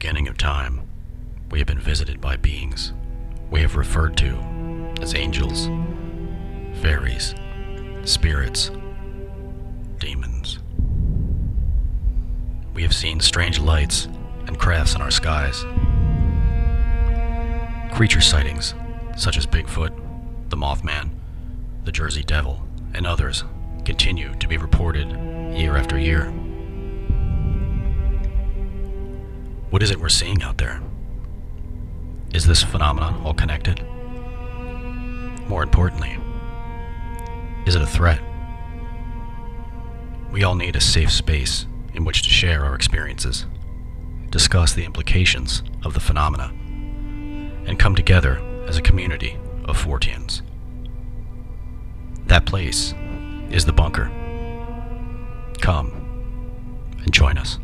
beginning of time, we have been visited by beings we have referred to as angels, fairies, spirits, demons. We have seen strange lights and crafts in our skies. Creature sightings, such as Bigfoot, the Mothman, the Jersey Devil, and others, continue to be reported year after year. What is it we're seeing out there? Is this phenomenon all connected? More importantly, is it a threat? We all need a safe space in which to share our experiences, discuss the implications of the phenomena, and come together as a community of Forteans. That place is the bunker. Come and join us.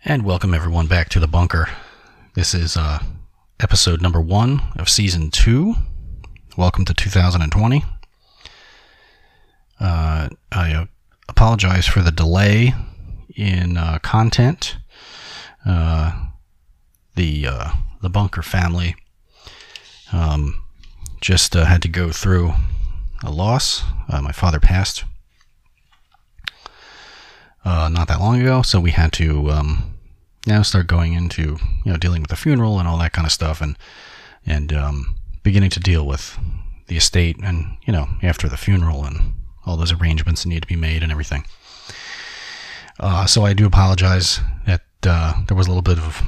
And welcome everyone back to the bunker. This is episode number 1 of season 2. Welcome to 2020. I apologize for the delay in content. The bunker family just had to go through a loss. My father passed not that long ago, so we had to now start going into dealing with the funeral and all that kind of stuff, and beginning to deal with the estate and after the funeral and all those arrangements that need to be made and everything. So I do apologize that there was a little bit of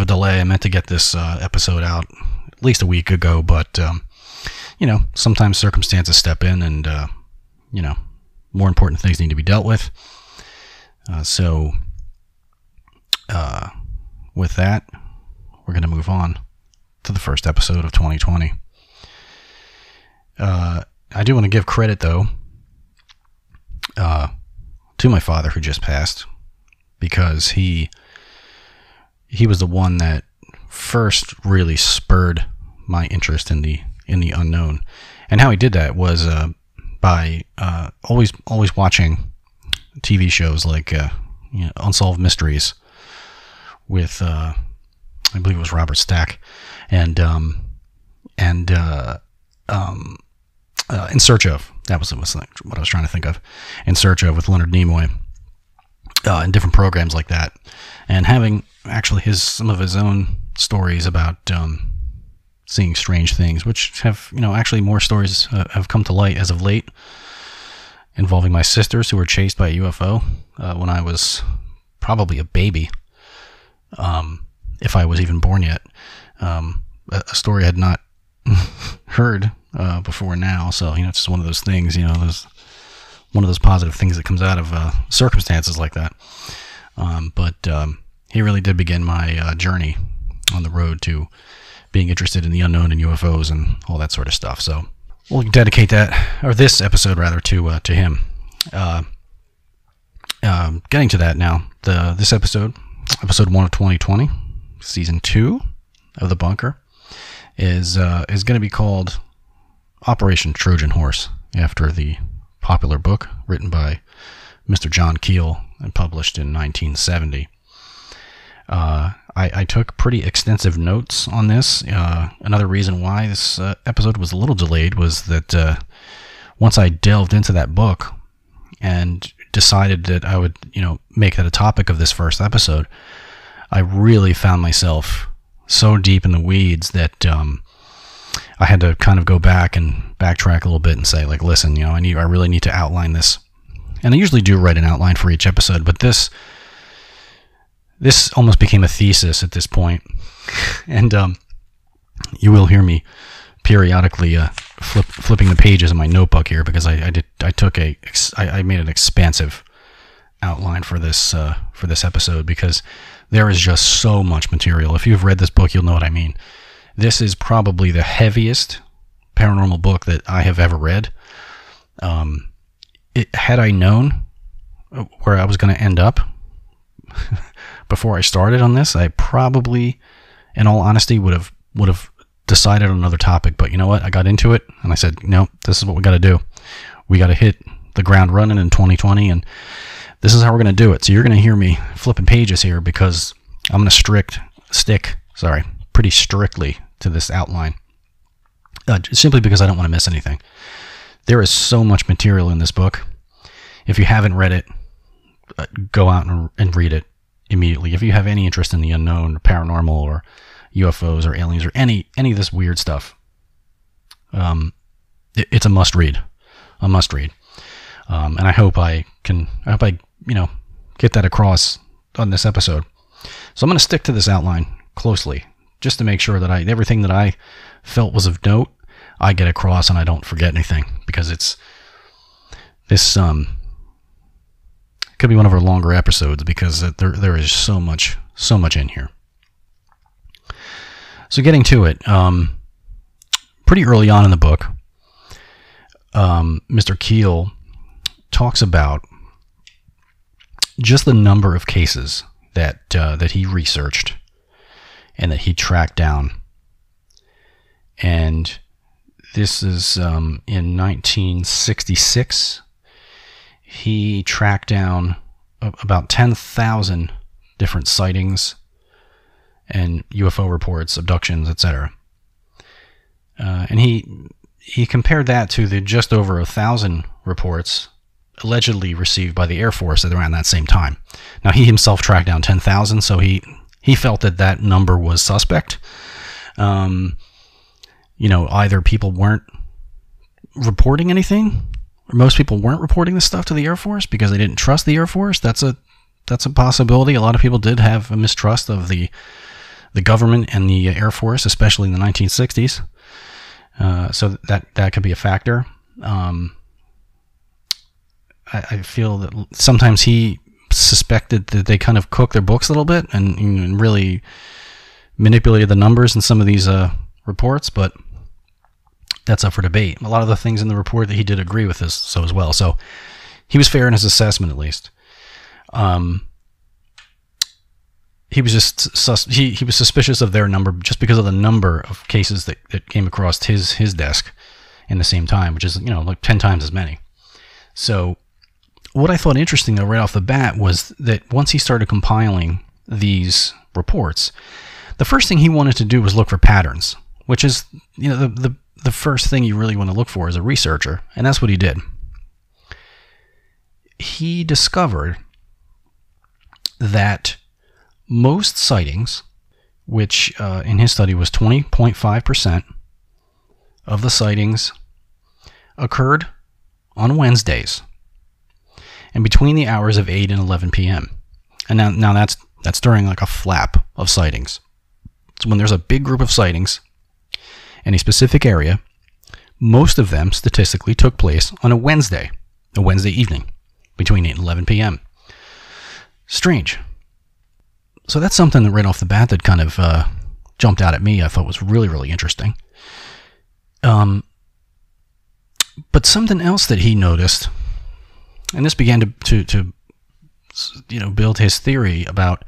a delay. I meant to get this episode out at least a week ago, but sometimes circumstances step in, and more important things need to be dealt with. So with that, we're going to move on to the first episode of 2020. I do want to give credit, though, to my father who just passed, because he was the one that first really spurred my interest in the unknown. And how he did that was by always watching TV shows like Unsolved Mysteries with I believe it was Robert Stack, and In Search Of, that was what I was trying to think of, In Search Of with Leonard Nimoy, and different programs like that, and having actually some of his own stories about seeing strange things, which have actually more stories have come to light as of late, involving my sisters who were chased by a UFO when I was probably a baby, if I was even born yet. A story I had not heard before now, so it's just one of those things. There's one of those positive things that comes out of circumstances like that. But he really did begin my journey on the road to being interested in the unknown and UFOs and all that sort of stuff. So we'll dedicate this episode rather, to him. Getting to that now, this episode 1 of 2020, season 2 of the bunker, is going to be called Operation Trojan Horse, after the popular book written by Mr. John Keel and published in 1970. I took pretty extensive notes on this. Another reason why this episode was a little delayed was that once I delved into that book and decided that I would, make that a topic of this first episode, I really found myself so deep in the weeds that I had to kind of go back and backtrack a little bit and say, like, listen, I really need to outline this. And I usually do write an outline for each episode, but this almost became a thesis at this point. And you will hear me periodically flipping the pages in my notebook here, because I made an expansive outline for this episode, because there is just so much material. If you've read this book, you'll know what I mean. This is probably the heaviest paranormal book that I have ever read. Had I known where I was going to end up before I started on this, I probably, in all honesty, would have decided on another topic. But you know what? I got into it, and I said, no, this is what we got to do. We got to hit the ground running in 2020, and this is how we're going to do it. So you're going to hear me flipping pages here because I'm going to stick pretty strictly to this outline, simply because I don't want to miss anything. There is so much material in this book. If you haven't read it, go out and read it immediately. If you have any interest in the unknown, or paranormal, or UFOs, or aliens, or any of this weird stuff, it's a must read. And I hope I get that across on this episode. So I'm going to stick to this outline closely, just to make sure that everything that I felt was of note, I get across and I don't forget anything, because this could be one of our longer episodes, because there is so much in here. So getting to it, pretty early on in the book, Mr. Keel talks about just the number of cases that he researched and that he tracked down. And this is in 1966. He tracked down about 10,000 different sightings and UFO reports, abductions, etc. And he compared that to the just over 1,000 reports allegedly received by the Air Force at around that same time. Now, he himself tracked down 10,000, so he felt that number was suspect. Either people weren't reporting anything, or most people weren't reporting this stuff to the Air Force because they didn't trust the Air Force. That's a possibility. A lot of people did have a mistrust of the government and the Air Force, especially in the 1960s. So that could be a factor. I feel that sometimes he suspected that they kind of cooked their books a little bit and really manipulated the numbers in some of these reports, but that's up for debate. A lot of the things in the report that he did agree with as well. So he was fair in his assessment, at least. He was just he was suspicious of their number just because of the number of cases that came across his desk in the same time, which is like 10 times as many. So what I thought interesting, though, right off the bat, was that once he started compiling these reports, the first thing he wanted to do was look for patterns, which is the first thing you really want to look for as a researcher, and that's what he did. He discovered that most sightings, which in his study was 20.5% of the sightings, occurred on Wednesdays and between the hours of 8 and 11 p.m. And now that's during like a flap of sightings. So when there's a big group of sightings in a specific area, most of them statistically took place on a Wednesday evening between 8 and 11 p.m. Strange. So that's something that right off the bat that kind of jumped out at me. I thought was really, really interesting. But something else that he noticed, and this began to build his theory about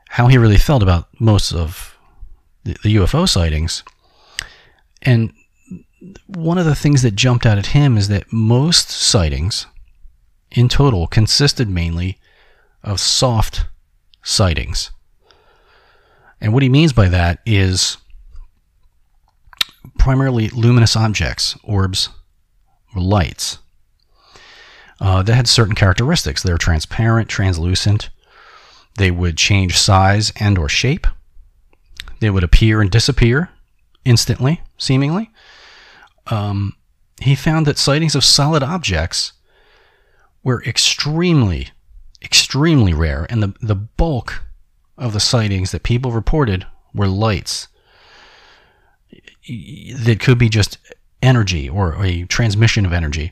how he really felt about most of the UFO sightings. And one of the things that jumped out at him is that most sightings in total consisted mainly of soft sightings. And what he means by that is primarily luminous objects, orbs, or lights that had certain characteristics. They're transparent, translucent. They would change size and or shape. They would appear and disappear instantly, seemingly. He found that sightings of solid objects were extremely, extremely rare, and the bulk of the sightings that people reported were lights that could be just energy or a transmission of energy.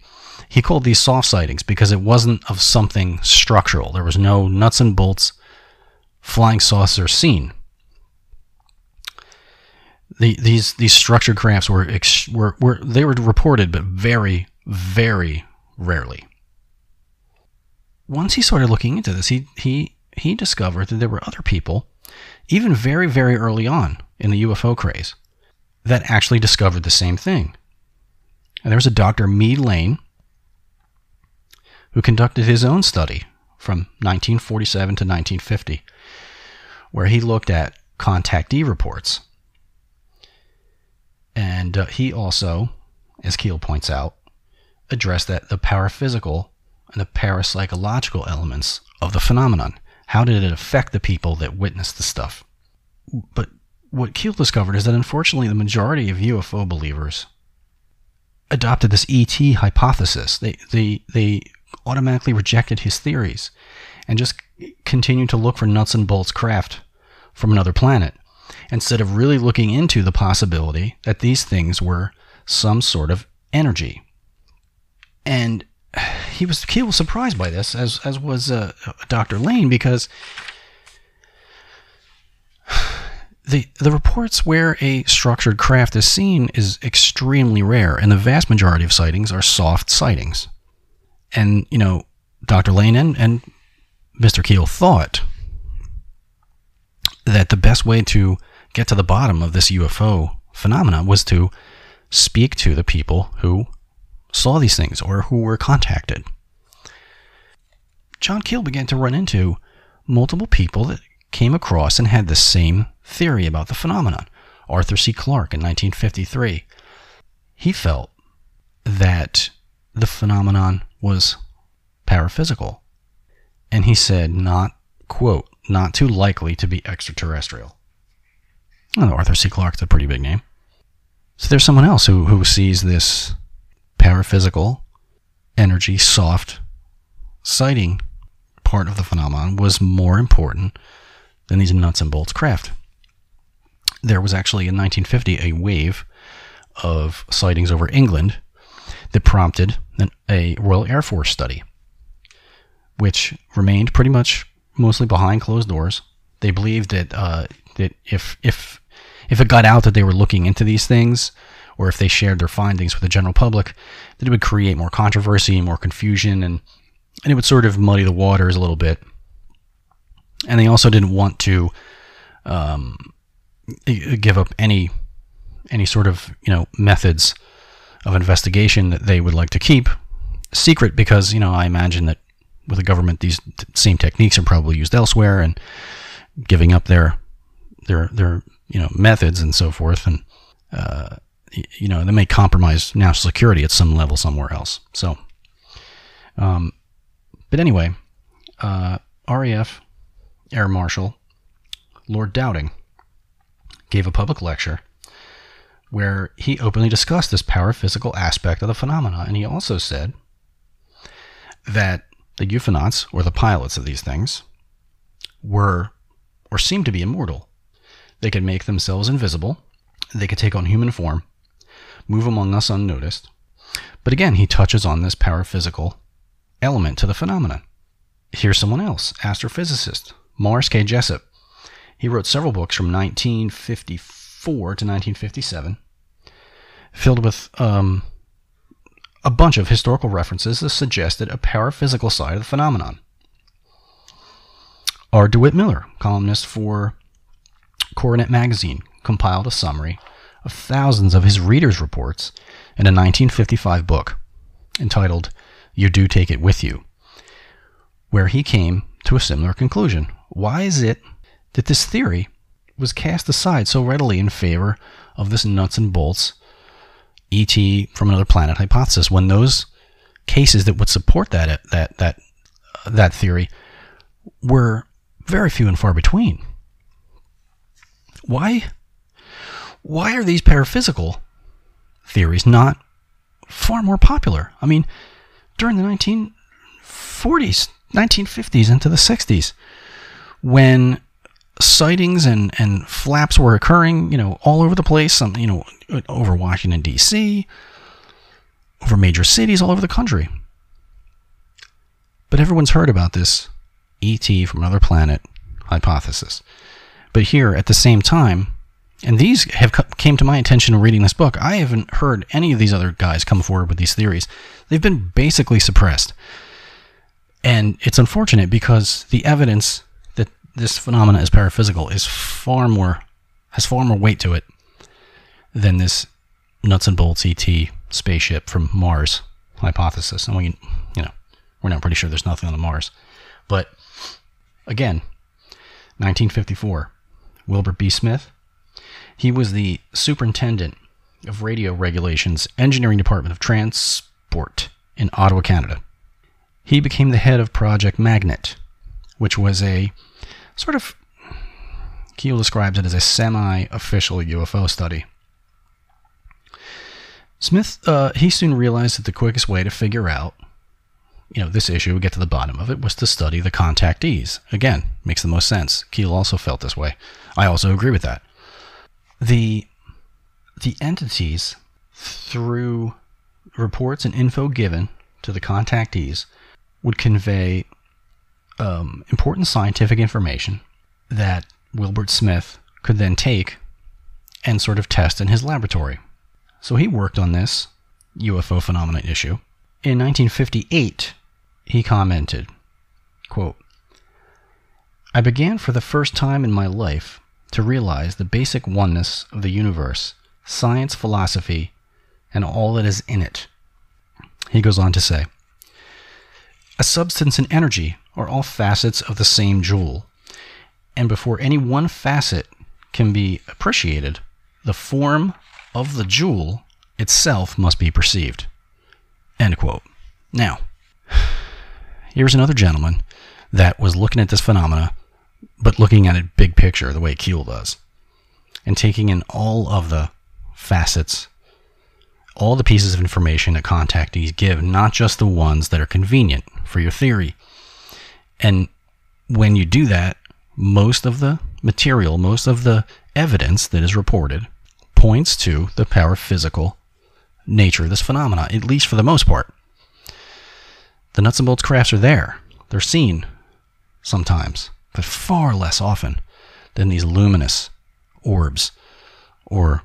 He called these soft sightings because it wasn't of something structural. There was no nuts and bolts flying saucer seen. These structured crafts were reported, but very, very rarely. Once he started looking into this, he he discovered that there were other people, even very, very early on in the UFO craze, that actually discovered the same thing. And there was a Dr. Meade Lane who conducted his own study from 1947 to 1950, where he looked at contactee reports. And he also, as Keel points out, addressed that the paraphysical and the parapsychological elements of the phenomenon. How did it affect the people that witnessed the stuff? But what Keel discovered is that unfortunately the majority of UFO believers adopted this ET hypothesis. They automatically rejected his theories and just continued to look for nuts and bolts craft from another planet, instead of really looking into the possibility that these things were some sort of energy. And Keel was surprised by this, as was Dr. Lane, because the reports where a structured craft is seen is extremely rare, and the vast majority of sightings are soft sightings. And, Dr. Lane and Mr. Keel thought that the best way to get to the bottom of this UFO phenomena was to speak to the people who saw these things or who were contacted. John Keel began to run into multiple people that came across and had the same theory about the phenomenon. Arthur C. Clarke in 1953. He felt that the phenomenon was paraphysical. And he said, quote, not too likely to be extraterrestrial. Well, Arthur C. Clarke's a pretty big name. So there's someone else who sees this paraphysical energy, soft sighting part of the phenomenon was more important than these nuts and bolts craft. There was actually in 1950 a wave of sightings over England that prompted a Royal Air Force study, which remained pretty much mostly behind closed doors. They believed that that if it got out that they were looking into these things, or if they shared their findings with the general public, that it would create more controversy, more confusion, and it would sort of muddy the waters a little bit. And they also didn't want to give up any sort of methods of investigation that they would like to keep secret, because I imagine that with the government these same techniques are probably used elsewhere, and giving up their methods and so forth, and they may compromise national security at some level somewhere else. So, but anyway, RAF Air Marshal Lord Dowding gave a public lecture where he openly discussed this paraphysical aspect of the phenomena, and he also said that the euphonauts, or the pilots of these things, were or seemed to be immortal. They could make themselves invisible, they could take on human form, move among us unnoticed. But again, he touches on this paraphysical element to the phenomenon. Here's someone else, astrophysicist Morris K. Jessup. He wrote several books from 1954 to 1957, filled with a bunch of historical references that suggested a paraphysical side of the phenomenon. R. DeWitt Miller, columnist for Coronet magazine, compiled a summary of thousands of his readers' reports in a 1955 book entitled You Do Take It With You, where he came to a similar conclusion. Why is it that this theory was cast aside so readily in favor of this nuts and bolts ET from another planet hypothesis, when those cases that would support that theory were very few and far between? Why are these paraphysical theories not far more popular? I mean, during the 1940s, 1950s into the 60s, when sightings and flaps were occurring, all over the place, over Washington, D.C., over major cities all over the country. But everyone's heard about this ET from another planet hypothesis. But here, at the same time, and these came to my attention in reading this book, I haven't heard any of these other guys come forward with these theories. They've been basically suppressed. And it's unfortunate because the evidence this phenomena is paraphysical has far more weight to it than this nuts and bolts ET spaceship from Mars hypothesis. And we're now pretty sure there's nothing on Mars. But again, 1954, Wilbur B. Smith, he was the superintendent of radio regulations, engineering department of transport in Ottawa, Canada. He became the head of Project Magnet, which was a sort of, Keel describes it as a semi-official UFO study. Smith, he soon realized that the quickest way to figure out, this issue, get to the bottom of it, was to study the contactees. Again, makes the most sense. Keel also felt this way. I also agree with that. The entities, through reports and info given to the contactees, would convey important scientific information that Wilbur Smith could then take and sort of test in his laboratory. So he worked on this UFO phenomenon issue. In 1958, he commented, quote, "I began for the first time in my life to realize the basic oneness of the universe, science, philosophy, and all that is in it." He goes on to say, "A substance and energy are all facets of the same jewel, and before any one facet can be appreciated, the form of the jewel itself must be perceived." End quote. Now, here's another gentleman that was looking at this phenomena, but looking at it big picture, the way Keel does, and taking in all of the facets, all the pieces of information that contactees give, not just the ones that are convenient for your theory. And when you do that, most of the material, most of the evidence that is reported points to the paraphysical nature of this phenomena, at least for the most part. The nuts and bolts crafts are there. They're seen sometimes, but far less often than these luminous orbs or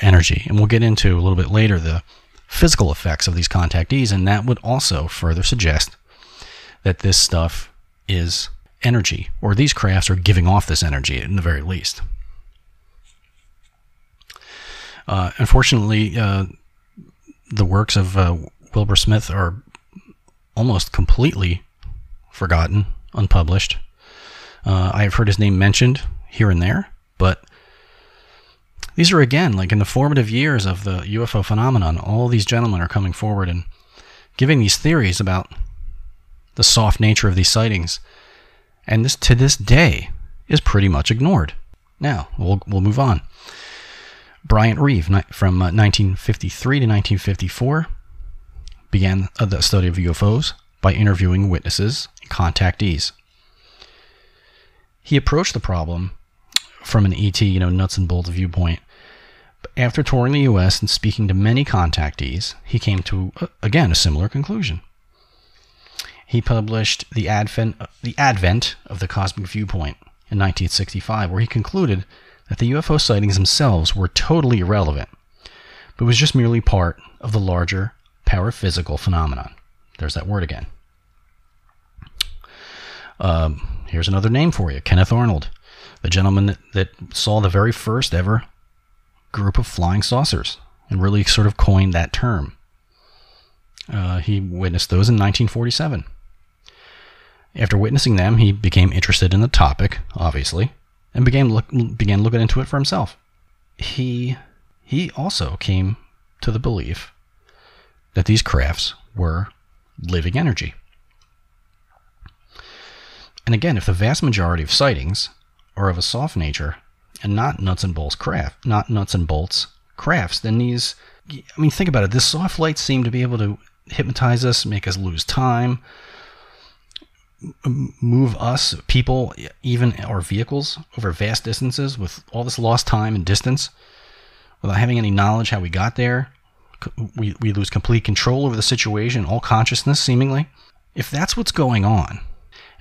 energy. And we'll get into a little bit later the physical effects of these contactees, and that would also further suggest that this stuff is energy, or these crafts are giving off this energy in the very least. Unfortunately, the works of Wilbur Smith are almost completely forgotten, unpublished. I have heard his name mentioned here and there, but these are, again, like in the formative years of the UFO phenomenon, all these gentlemen are coming forward and giving these theories about the soft nature of these sightings, and this, to this day, is pretty much ignored. Now, we'll move on. Bryant Reeve, from 1953 to 1954, began the study of UFOs by interviewing witnesses and contactees. He approached the problem from an ET, nuts and bolts viewpoint. But after touring the U.S. and speaking to many contactees, he came to, again, a similar conclusion. He published The Advent of the Cosmic Viewpoint in 1965, where he concluded that the UFO sightings themselves were totally irrelevant, but was just merely part of the larger paraphysical phenomenon. There's that word again. Here's another name for you, Kenneth Arnold, the gentleman that saw the very first ever group of flying saucers and really sort of coined that term. He witnessed those in 1947. After witnessing them, he became interested in the topic, obviously, and began looking into it for himself. He also came to the belief that these crafts were living energy. And again, if the vast majority of sightings are of a soft nature and not nuts and bolts crafts, then these, think about it, this soft light seemed to be able to hypnotize us, make us lose time, move us, people, even our vehicles, over vast distances with all this lost time and distance without having any knowledge how we got there. We lose complete control over the situation, all consciousness, seemingly. If that's what's going on,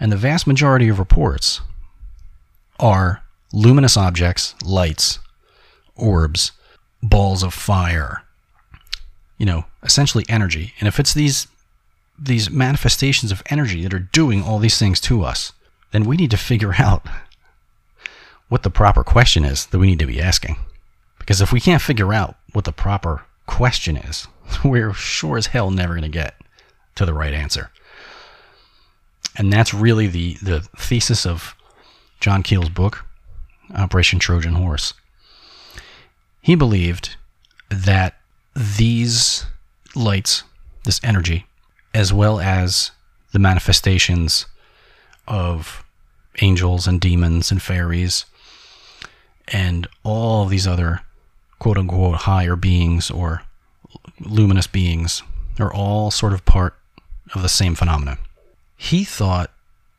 and the vast majority of reports are luminous objects, lights, orbs, balls of fire, essentially energy, and if it's these manifestations of energy that are doing all these things to us, then we need to figure out what the proper question is that we need to be asking. Because if we can't figure out what the proper question is, we're sure as hell never going to get to the right answer. And that's really the thesis of John Keel's book, Operation Trojan Horse. He believed that these lights, this energy, as well as the manifestations of angels and demons and fairies and all these other quote-unquote higher beings or luminous beings are all sort of part of the same phenomena. He thought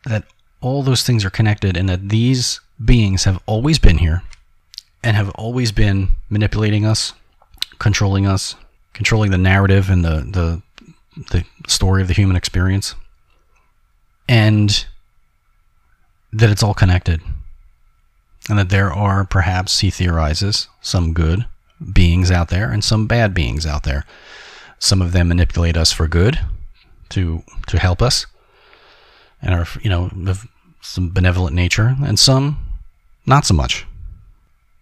that all those things are connected and that these beings have always been here and have always been manipulating us, controlling the narrative and the story of the human experience, and that it's all connected. And that there are, perhaps, he theorizes, some good beings out there and some bad beings out there. Some of them manipulate us for good, to help us, and are, of some benevolent nature, and some not so much.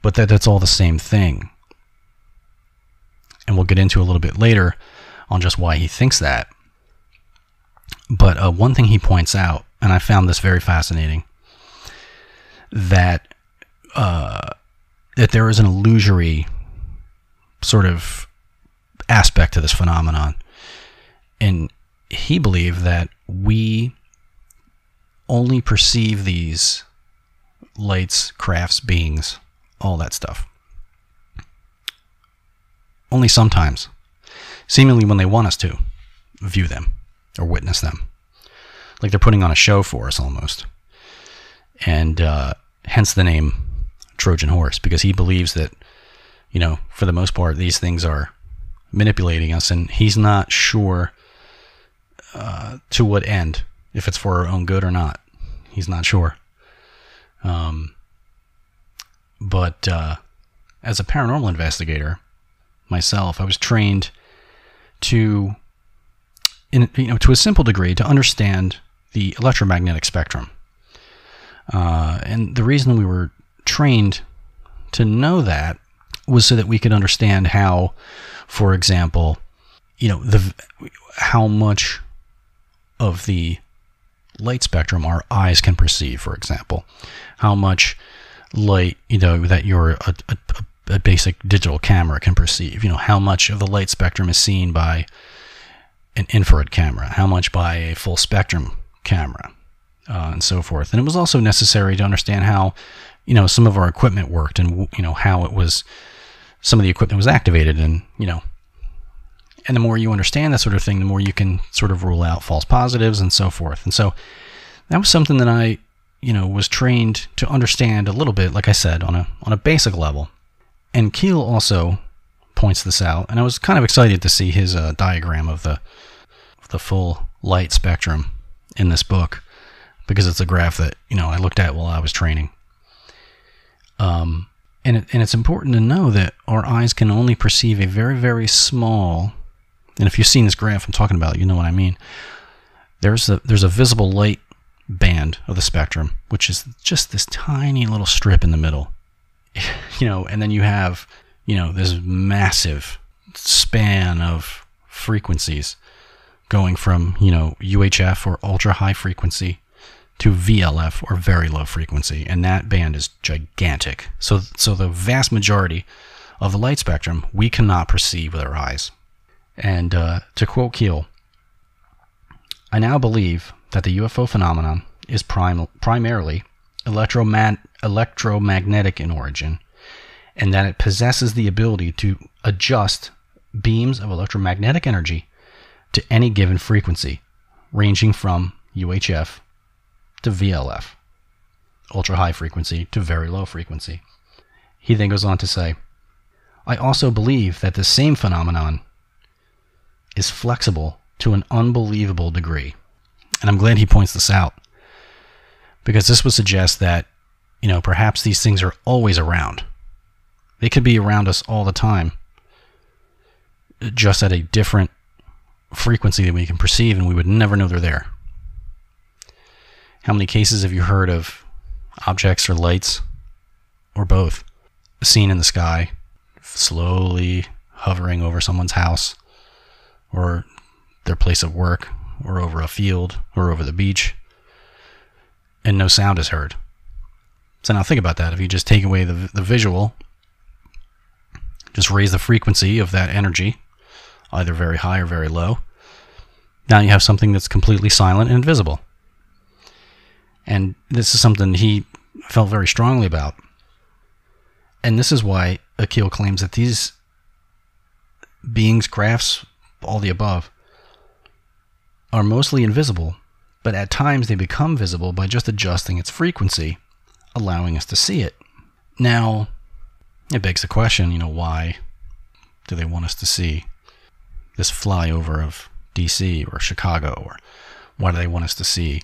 But that's all the same thing. And we'll get into a little bit later on just why he thinks that. But one thing he points out, and I found this very fascinating, that there is an illusory sort of aspect to this phenomenon. And he believed that we only perceive these lights, crafts, beings, all that stuff, only sometimes, seemingly when they want us to view them or witness them, like they're putting on a show for us almost. And hence the name Trojan Horse, because he believes that, for the most part, these things are manipulating us, and he's not sure to what end, if it's for our own good or not. He's not sure. But as a paranormal investigator myself, I was trained to a simple degree, to understand the electromagnetic spectrum. And the reason we were trained to know that was so that we could understand how, for example, how much of the light spectrum our eyes can perceive, for example. How much light, that your a basic digital camera can perceive. How much of the light spectrum is seen by an infrared camera, how much by a full spectrum camera, and so forth. And it was also necessary to understand how, some of our equipment worked, and how it was, some of the equipment was activated, and and the more you understand that sort of thing, the more you can sort of rule out false positives and so forth. And so that was something that I, was trained to understand a little bit, like I said, on a basic level. And Keel also points this out, and I was kind of excited to see his diagram of the full light spectrum in this book, because it's a graph that I looked at while I was training. And it's important to know that our eyes can only perceive a very, very small, and if you've seen this graph I'm talking about, you know what I mean. There's a visible light band of the spectrum, which is just this tiny little strip in the middle. And then you have, this massive span of frequencies going from, UHF or ultra high frequency to VLF or very low frequency. And that band is gigantic. So the vast majority of the light spectrum we cannot perceive with our eyes. And to quote Keel, "I now believe that the UFO phenomenon is primarily electromagnetic in origin, and that it possesses the ability to adjust beams of electromagnetic energy to any given frequency, ranging from UHF to VLF, ultra high frequency to very low frequency." He then goes on to say, "I also believe that the same phenomenon is flexible to an unbelievable degree." And I'm glad he points this out, because this would suggest that, perhaps these things are always around. They could be around us all the time, just at a different frequency that we can perceive, and we would never know they're there. How many cases have you heard of objects or lights, or both, seen in the sky, slowly hovering over someone's house, or their place of work, or over a field, or over the beach, and no sound is heard? So now think about that. If you just take away the visual, just raise the frequency of that energy, either very high or very low, now you have something that's completely silent and invisible. And this is something he felt very strongly about. And this is why Keel claims that these beings, crafts, all the above, are mostly invisible, but at times they become visible by just adjusting its frequency, allowing us to see it. Now, it begs the question, why do they want us to see this flyover of DC or Chicago? Or why do they want us to see,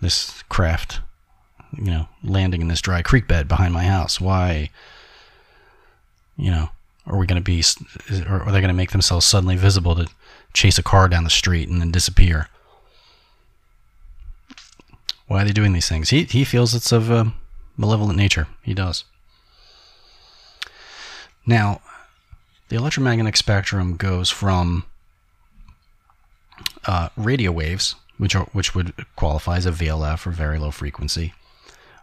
this craft, landing in this dry creek bed behind my house? Why, are we going to be, or are they going to make themselves suddenly visible to chase a car down the street and then disappear? Why are they doing these things? He feels it's of a malevolent nature. He does. Now, the electromagnetic spectrum goes from radio waves, which would qualify as a VLF or very low frequency,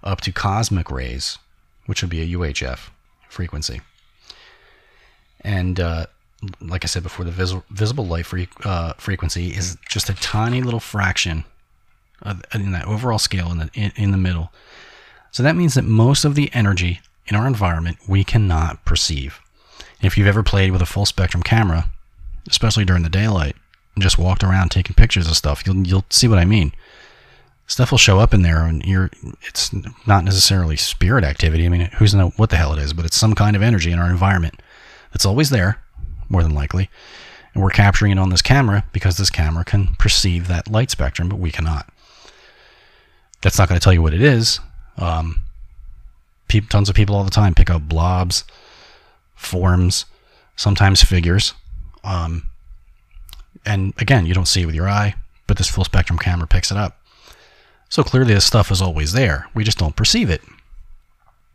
up to cosmic rays, which would be a UHF frequency. And like I said before, the visible light frequency is just a tiny little fraction in that overall scale in the middle. So that means that most of the energy in our environment we cannot perceive. If you've ever played with a full spectrum camera, especially during the daylight, and just walked around taking pictures of stuff, you'll see what I mean. Stuff will show up in there, and it's not necessarily spirit activity. I mean, who's know what the hell it is, but it's some kind of energy in our environment that's always there, more than likely, and we're capturing it on this camera because this camera can perceive that light spectrum, but we cannot. That's not going to tell you what it is. Tons of people all the time pick up blobs, forms, sometimes figures. And again, you don't see it with your eye, but this full spectrum camera picks it up. So clearly this stuff is always there. We just don't perceive it.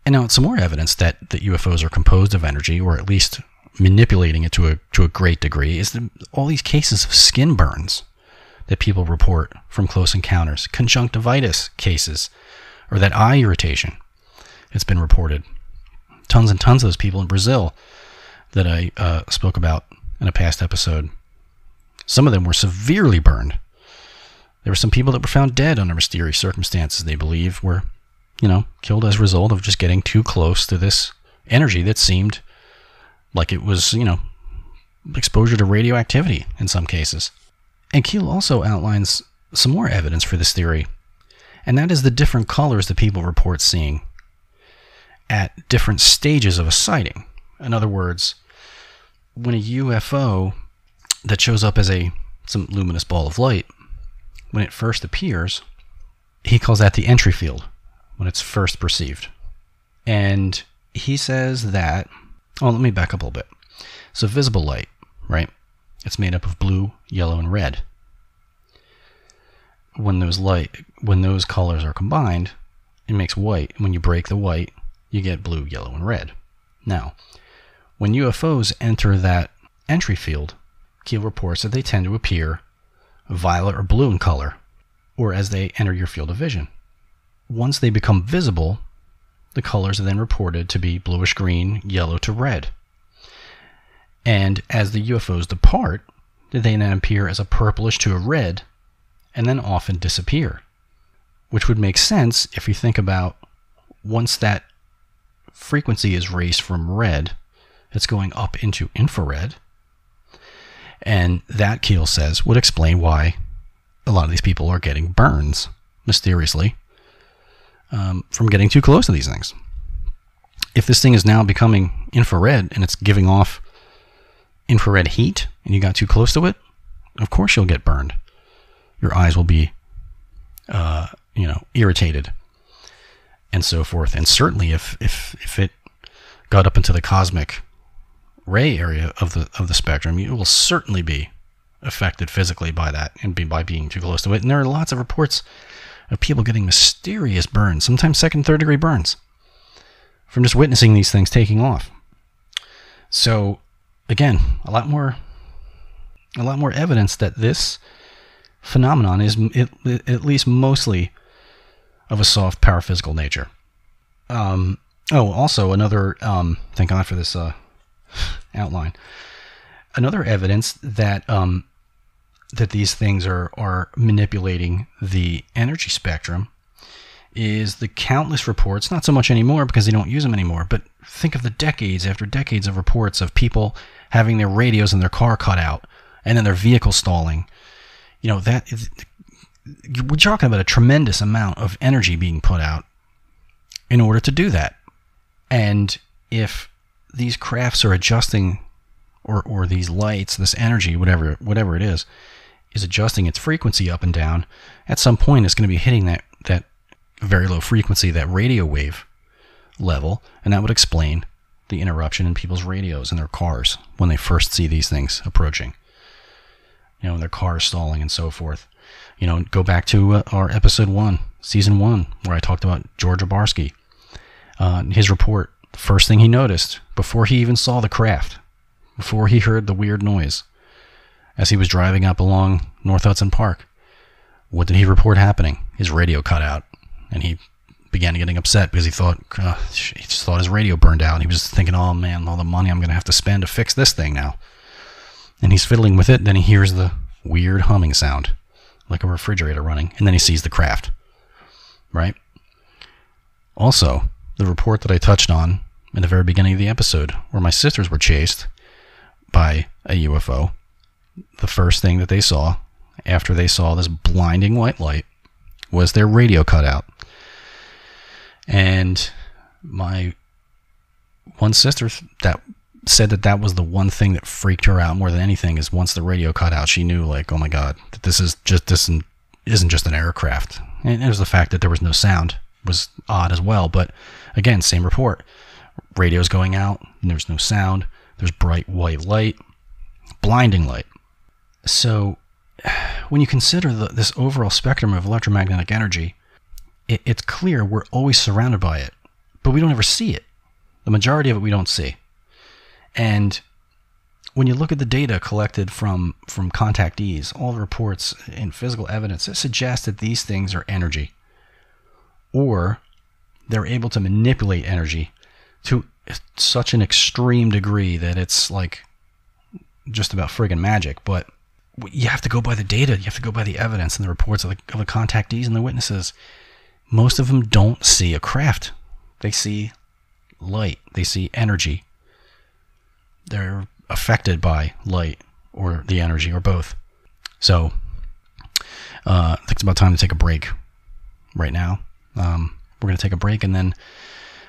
And now some more evidence that UFOs are composed of energy, or at least manipulating it to a great degree, is all these cases of skin burns that people report from close encounters, conjunctivitis cases, or that eye irritation. It's been reported. Tons and tons of those people in Brazil that I spoke about in a past episode. Some of them were severely burned. There were some people that were found dead under mysterious circumstances they believe were, killed as a result of just getting too close to this energy that seemed like it was, exposure to radioactivity in some cases. And Keel also outlines some more evidence for this theory, and that is the different colors that people report seeing at different stages of a sighting. In other words, when a UFO that shows up as some luminous ball of light, when it first appears, he calls that the entry field, when it's first perceived. And he says that, let me back up a little bit. So visible light, right? It's made up of blue, yellow, and red. When those colors are combined, it makes white. When you break the white, you get blue, yellow, and red. Now, when UFOs enter that entry field, Keel reports that they tend to appear violet or blue in color, or as they enter your field of vision. Once they become visible, the colors are then reported to be bluish green, yellow to red. And as the UFOs depart, they then appear as a purplish to a red, and then often disappear. Which would make sense if you think about once that frequency is raised from red, it's going up into infrared. And that, Keel says, would explain why a lot of these people are getting burns, mysteriously, from getting too close to these things. If this thing is now becoming infrared and it's giving off infrared heat and you got too close to it, of course you'll get burned. Your eyes will be, irritated and so forth. And certainly if it got up into the cosmic ray area of the spectrum, it will certainly be affected physically by that and by being too close to it. And there are lots of reports of people getting mysterious burns, sometimes second, third degree burns, from just witnessing these things taking off. So, again, a lot more evidence that this phenomenon is at least mostly of a soft paraphysical nature. Also another, thank God for this outline. Another evidence that that these things are manipulating the energy spectrum is the countless reports, not so much anymore because they don't use them anymore, but think of the decades after decades of reports of people having their radios in their car cut out and then their vehicle stalling. We're talking about a tremendous amount of energy being put out in order to do that. And if these crafts are adjusting, or these lights, this energy, whatever it is adjusting its frequency up and down, at some point it's going to be hitting that very low frequency, that radio wave level, and that would explain the interruption in people's radios in their cars when they first see these things approaching. In their cars stalling and so forth. Go back to our episode 1, season 1, where I talked about George Obarski. His report, the first thing he noticed before he even saw the craft, before he heard the weird noise, as he was driving up along North Hudson Park, what did he report happening? His radio cut out, and he began getting upset because he just thought his radio burned out. He was thinking, oh man, all the money I'm going to have to spend to fix this thing now. And he's fiddling with it, then he hears the weird humming sound, like a refrigerator running, and then he sees the craft, right? Also, the report that I touched on in the very beginning of the episode, where my sisters were chased by a UFO, the first thing that they saw after they saw this blinding white light was their radio cut out. And my one sister that said that was the one thing that freaked her out more than anything, is once the radio cut out, she knew, like, oh my God, that this isn't just an aircraft. And it was the fact that there was no sound was odd as well. But again, same report. Radio's going out, and there's no sound. There's bright white light, blinding light. So when you consider this overall spectrum of electromagnetic energy, it's clear we're always surrounded by it, but we don't ever see it. The majority of it we don't see. And when you look at the data collected from contactees, all the reports and physical evidence, it suggests that these things are energy, or they're able to manipulate energy to such an extreme degree that it's like just about friggin' magic. But you have to go by the data, you have to go by the evidence and the reports of the contactees and the witnesses. Most of them don't see a craft. They see light, they see energy. They're affected by light or the energy or both. So I think it's about time to take a break right now. We're going to take a break, and then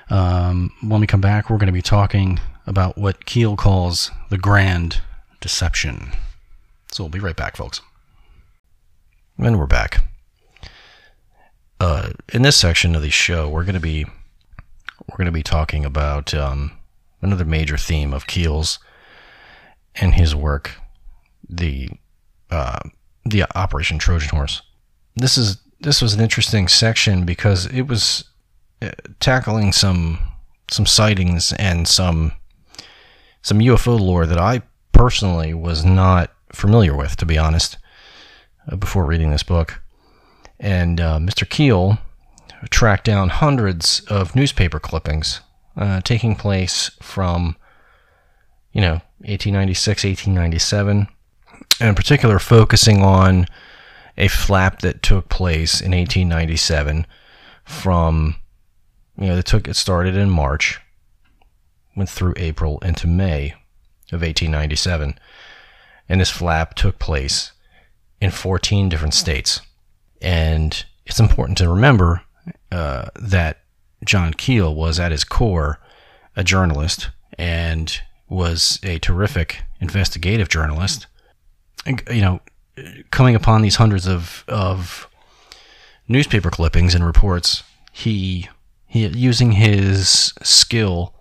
when we come back, we're going to be talking about what Keel calls the grand deception. So we'll be right back, folks. And we're back. In this section of the show, we're going to be talking about another major theme of Keel's and his work, the Operation Trojan Horse. This was an interesting section because it was tackling some sightings and some UFO lore that I personally was not familiar with, to be honest, before reading this book. And Mr. Keel tracked down hundreds of newspaper clippings taking place from 1896, 1897, and in particular focusing on a flap that took place in 1897 from, it started in March, went through April into May of 1897, and this flap took place in 14 different states. And it's important to remember that John Keel was at his core a journalist and was a terrific investigative journalist. Coming upon these hundreds of newspaper clippings and reports, he using his skill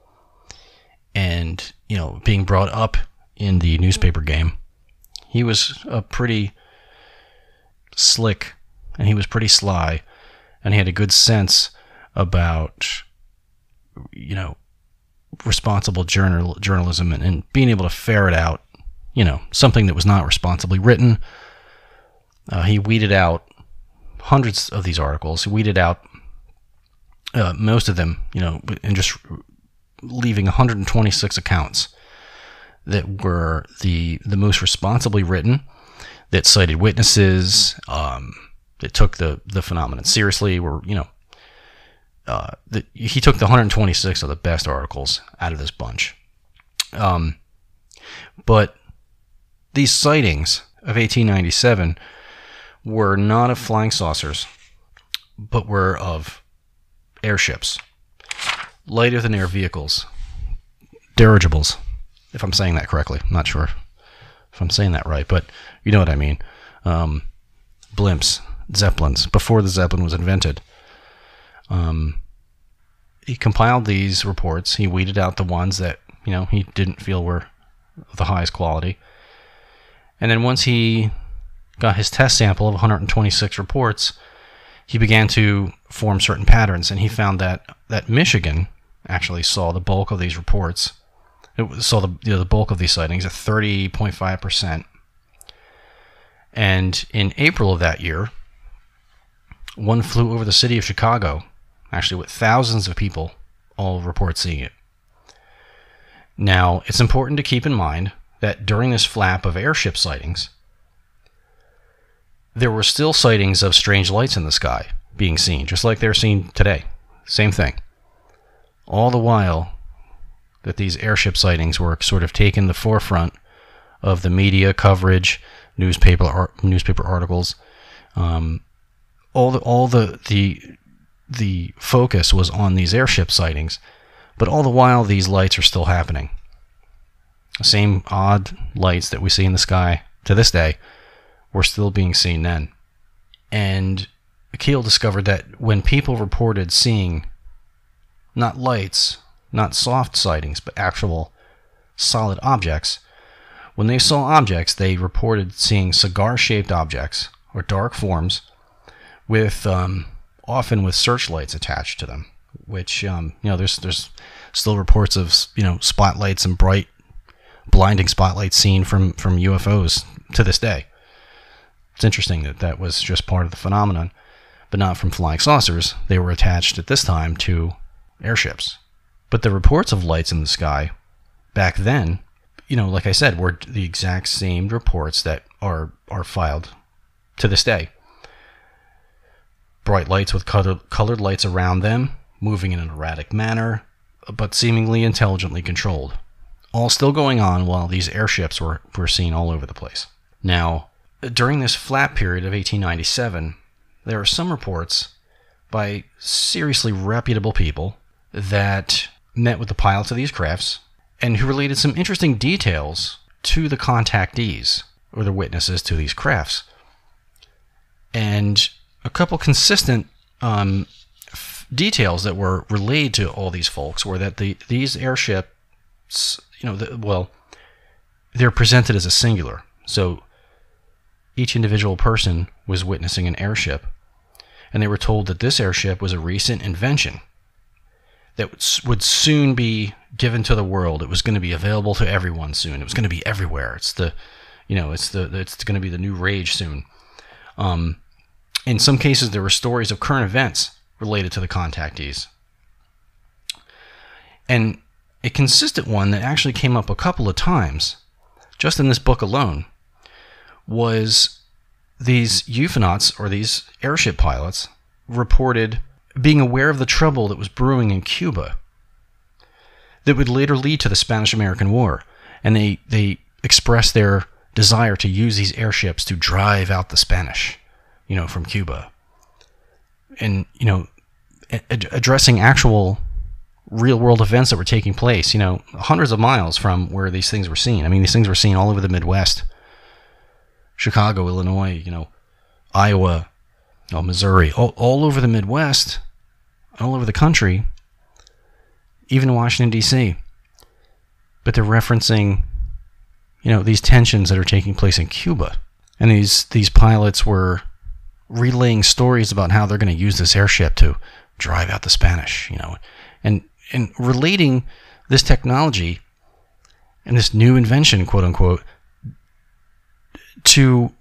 and being brought up in the newspaper game, He was a pretty slick, and he was pretty sly, and he had a good sense about, responsible journalism and being able to ferret out, something that was not responsibly written. He weeded out hundreds of these articles. He weeded out most of them, and just leaving 126 accounts that were the most responsibly written, that cited witnesses, that took the phenomenon seriously. He took the 126 of the best articles out of this bunch. But these sightings of 1897 were not of flying saucers, but were of airships, lighter than air vehicles, dirigibles, if I'm saying that correctly. I'm not sure if I'm saying that right, but you know what I mean. Blimps, Zeppelins, before the Zeppelin was invented. He compiled these reports. He weeded out the ones that, he didn't feel were the highest quality. And then once he got his test sample of 126 reports, he began to form certain patterns, and he found that Michigan actually saw the bulk of these reports. It saw the bulk of these sightings at 30.5%. And in April of that year, one flew over the city of Chicago, actually with thousands of people all report seeing it. Now, it's important to keep in mind that during this flap of airship sightings, there were still sightings of strange lights in the sky being seen, just like they're seen today. Same thing. All the while that these airship sightings were sort of taking the forefront of the media coverage, newspaper articles, all the focus was on these airship sightings, but all the while these lights are still happening. The same odd lights that we see in the sky to this day were still being seen then. And Keel discovered that when people reported seeing not lights, not soft sightings, but actual solid objects, when they saw objects, they reported seeing cigar-shaped objects or dark forms with often with searchlights attached to them, which there's still reports of spotlights and bright, blinding spotlights seen from UFOs to this day. It's interesting that was just part of the phenomenon, but not from flying saucers. They were attached at this time to airships. But the reports of lights in the sky back then, like I said, were the exact same reports that are filed to this day. Bright lights with colored lights around them, moving in an erratic manner, but seemingly intelligently controlled. All still going on while these airships were seen all over the place. Now, during this flap period of 1897, there are some reports by seriously reputable people that met with the pilots of these crafts and who related some interesting details to the contactees or the witnesses to these crafts. And a couple consistent details that were relayed to all these folks were that these airships, they're presented as a singular. So each individual person was witnessing an airship, and they were told that this airship was a recent invention that would soon be given to the world. It was going to be available to everyone soon. It was going to be everywhere. It's going to be the new rage soon. In some cases, there were stories of current events related to the contactees. And a consistent one that actually came up a couple of times, just in this book alone, was these euphonauts, or these airship pilots, reported being aware of the trouble that was brewing in Cuba that would later lead to the Spanish-American War. And they expressed their desire to use these airships to drive out the Spanish, from Cuba. And, addressing actual real-world events that were taking place, hundreds of miles from where these things were seen. I mean, these things were seen all over the Midwest. Chicago, Illinois, Iowa, Missouri, all over the Midwest, all over the country, even Washington, D.C. But they're referencing, these tensions that are taking place in Cuba. And these pilots were relaying stories about how they're going to use this airship to drive out the Spanish, and relating this technology and this new invention, quote unquote, to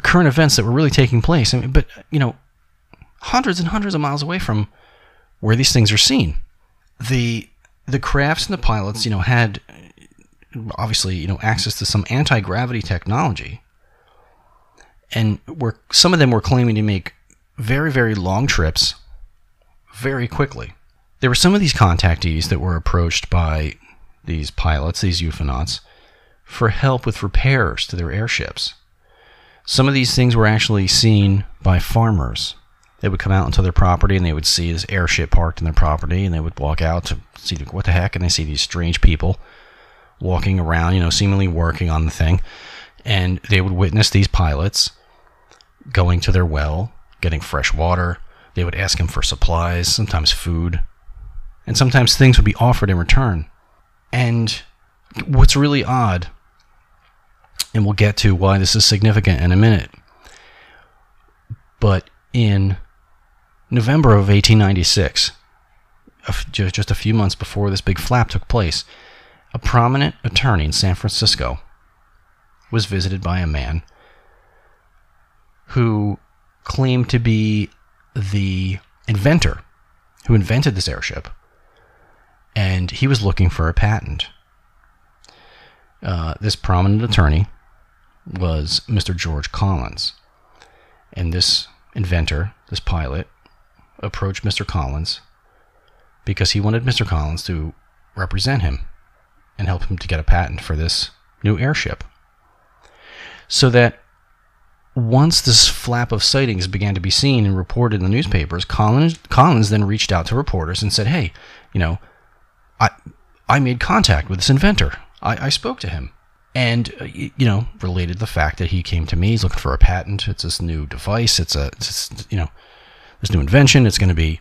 current events that were really taking place. But hundreds and hundreds of miles away from where these things are seen. The crafts and the pilots, had obviously, access to some anti-gravity technology, and some of them were claiming to make very, very long trips very quickly. There were some of these contactees that were approached by these pilots, these UFOnauts, for help with repairs to their airships. Some of these things were actually seen by farmers. They would come out into their property and they would see this airship parked in their property, and they would walk out to see what the heck, and they see these strange people walking around, seemingly working on the thing, and they would witness these pilots going to their well, getting fresh water. They would ask them for supplies, sometimes food, and sometimes things would be offered in return. And what's really odd, and we'll get to why this is significant in a minute, but in November of 1896, just a few months before this big flap took place, a prominent attorney in San Francisco was visited by a man who claimed to be the inventor who invented this airship, and he was looking for a patent. This prominent attorney was Mr. George Collins, and this inventor, this pilot, approached Mr. Collins because he wanted Mr. Collins to represent him and help him to get a patent for this new airship. So that once this flap of sightings began to be seen and reported in the newspapers, Collins then reached out to reporters and said, hey, I made contact with this inventor. I spoke to him. And, related the fact that he came to me, he's looking for a patent. It's this new device. It's this new invention. It's going to be,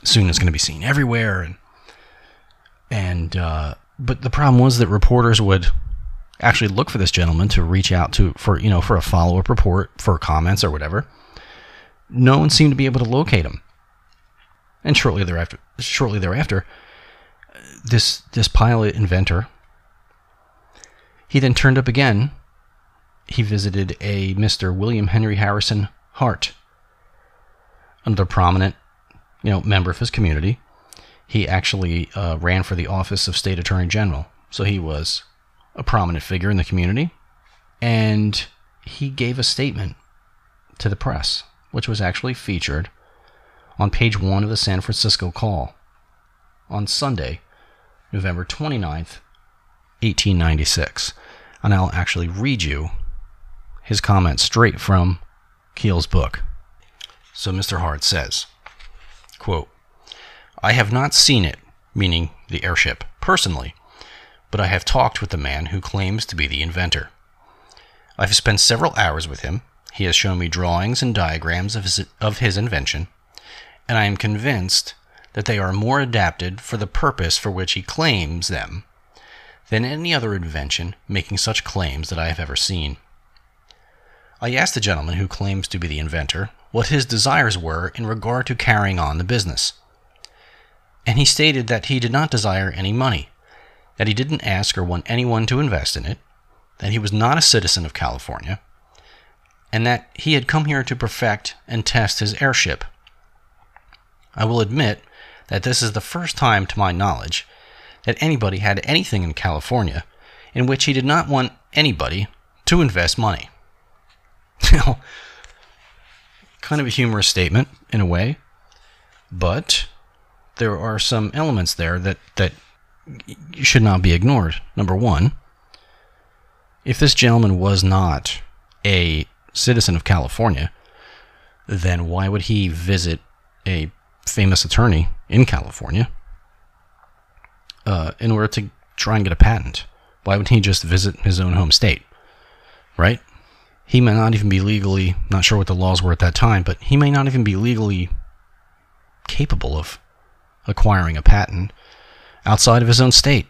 soon it's going to be seen everywhere. But the problem was that reporters would actually look for this gentleman to reach out to for a follow-up report, for comments or whatever. No one seemed to be able to locate him. And shortly thereafter, this pilot inventor, he then turned up again. He visited a Mr. William Henry Harrison Hart, another prominent, member of his community. He actually ran for the office of State Attorney General, so he was a prominent figure in the community. And he gave a statement to the press, which was actually featured on page 1 of the San Francisco Call on Sunday, November 29th, 1896. And I'll actually read you his comment straight from Keel's book. So Mr. Hart says, quote, I have not seen it, meaning the airship, personally, but I have talked with the man who claims to be the inventor. I have spent several hours with him. He has shown me drawings and diagrams of his invention, and I am convinced that they are more adapted for the purpose for which he claims them than any other invention making such claims that I have ever seen. I asked the gentleman who claims to be the inventor what his desires were in regard to carrying on the business, and he stated that he did not desire any money, that he didn't ask or want anyone to invest in it, that he was not a citizen of California, and that he had come here to perfect and test his airship. I will admit that this is the first time, to my knowledge, that anybody had anything in California in which he did not want anybody to invest money. Kind of a humorous statement, in a way, but there are some elements there that should not be ignored. Number one, if this gentleman was not a citizen of California, then why would he visit a famous attorney in California in order to try and get a patent? Why would he just visit his own home state, right? He may not even be legally, not sure what the laws were at that time, but he may not even be legally capable of acquiring a patent outside of his own state.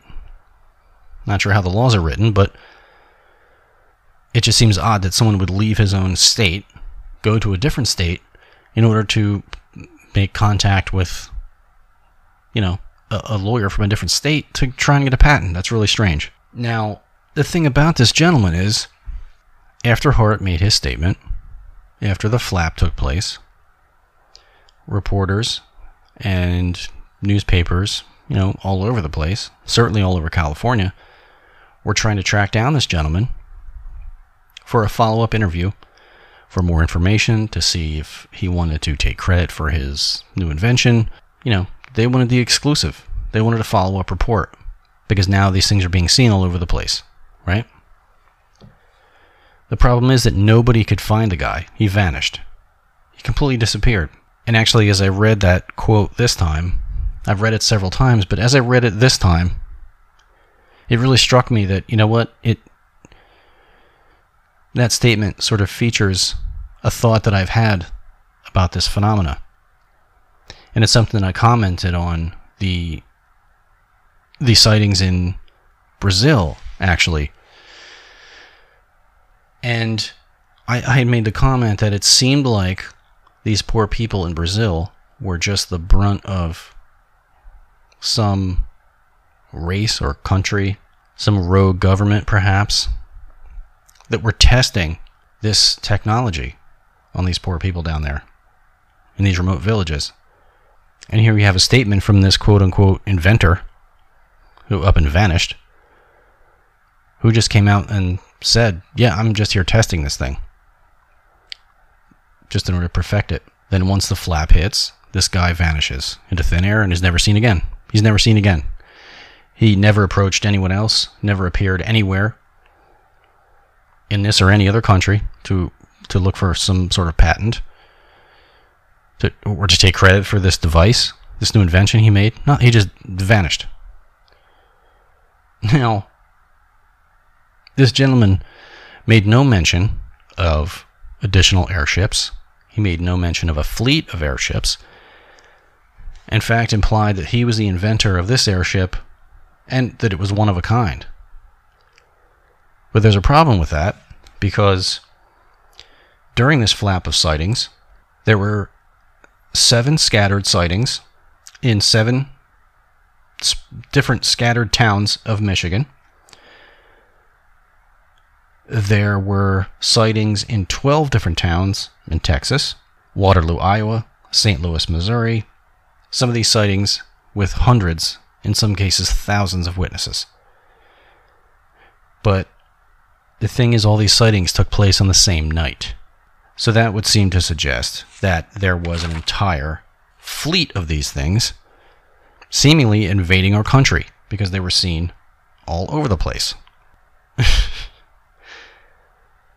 Not sure how the laws are written, but it just seems odd that someone would leave his own state, go to a different state, in order to make contact with, a lawyer from a different state to try and get a patent. That's really strange. Now, the thing about this gentleman is, after Hart made his statement, after the flap took place, reporters and newspapers, all over the place, certainly all over California, were trying to track down this gentleman for a follow-up interview, for more information, to see if he wanted to take credit for his new invention. They wanted the exclusive. They wanted a follow-up report, because now these things are being seen all over the place, right? The problem is that nobody could find the guy. He vanished. He completely disappeared. And actually, as I read that quote this time, I've read it several times, but as I read it this time, it really struck me that, that statement sort of features a thought that I've had about this phenomena. And it's something that I commented on the sightings in Brazil, actually. And I had made the comment that it seemed like these poor people in Brazil were just the brunt of some race or country, some rogue government perhaps, that were testing this technology on these poor people down there in these remote villages. And here we have a statement from this quote-unquote inventor, who up and vanished, who just came out and said, yeah, I'm just here testing this thing, just in order to perfect it. Then once the flap hits, this guy vanishes into thin air and is never seen again. He's never seen again. He never approached anyone else, never appeared anywhere in this or any other country to look for some sort of patent, or to take credit for this device, this new invention he made. No, he just vanished. Now, this gentleman made no mention of additional airships. He made no mention of a fleet of airships. In fact, implied that he was the inventor of this airship and that it was one of a kind. But there's a problem with that, because during this flap of sightings, there were 7 scattered sightings in 7 different scattered towns of Michigan. There were sightings in 12 different towns in Texas, Waterloo, Iowa, St. Louis, Missouri. Some of these sightings with hundreds, in some cases thousands of witnesses. But the thing is, all these sightings took place on the same night. So that would seem to suggest that there was an entire fleet of these things seemingly invading our country, because they were seen all over the place.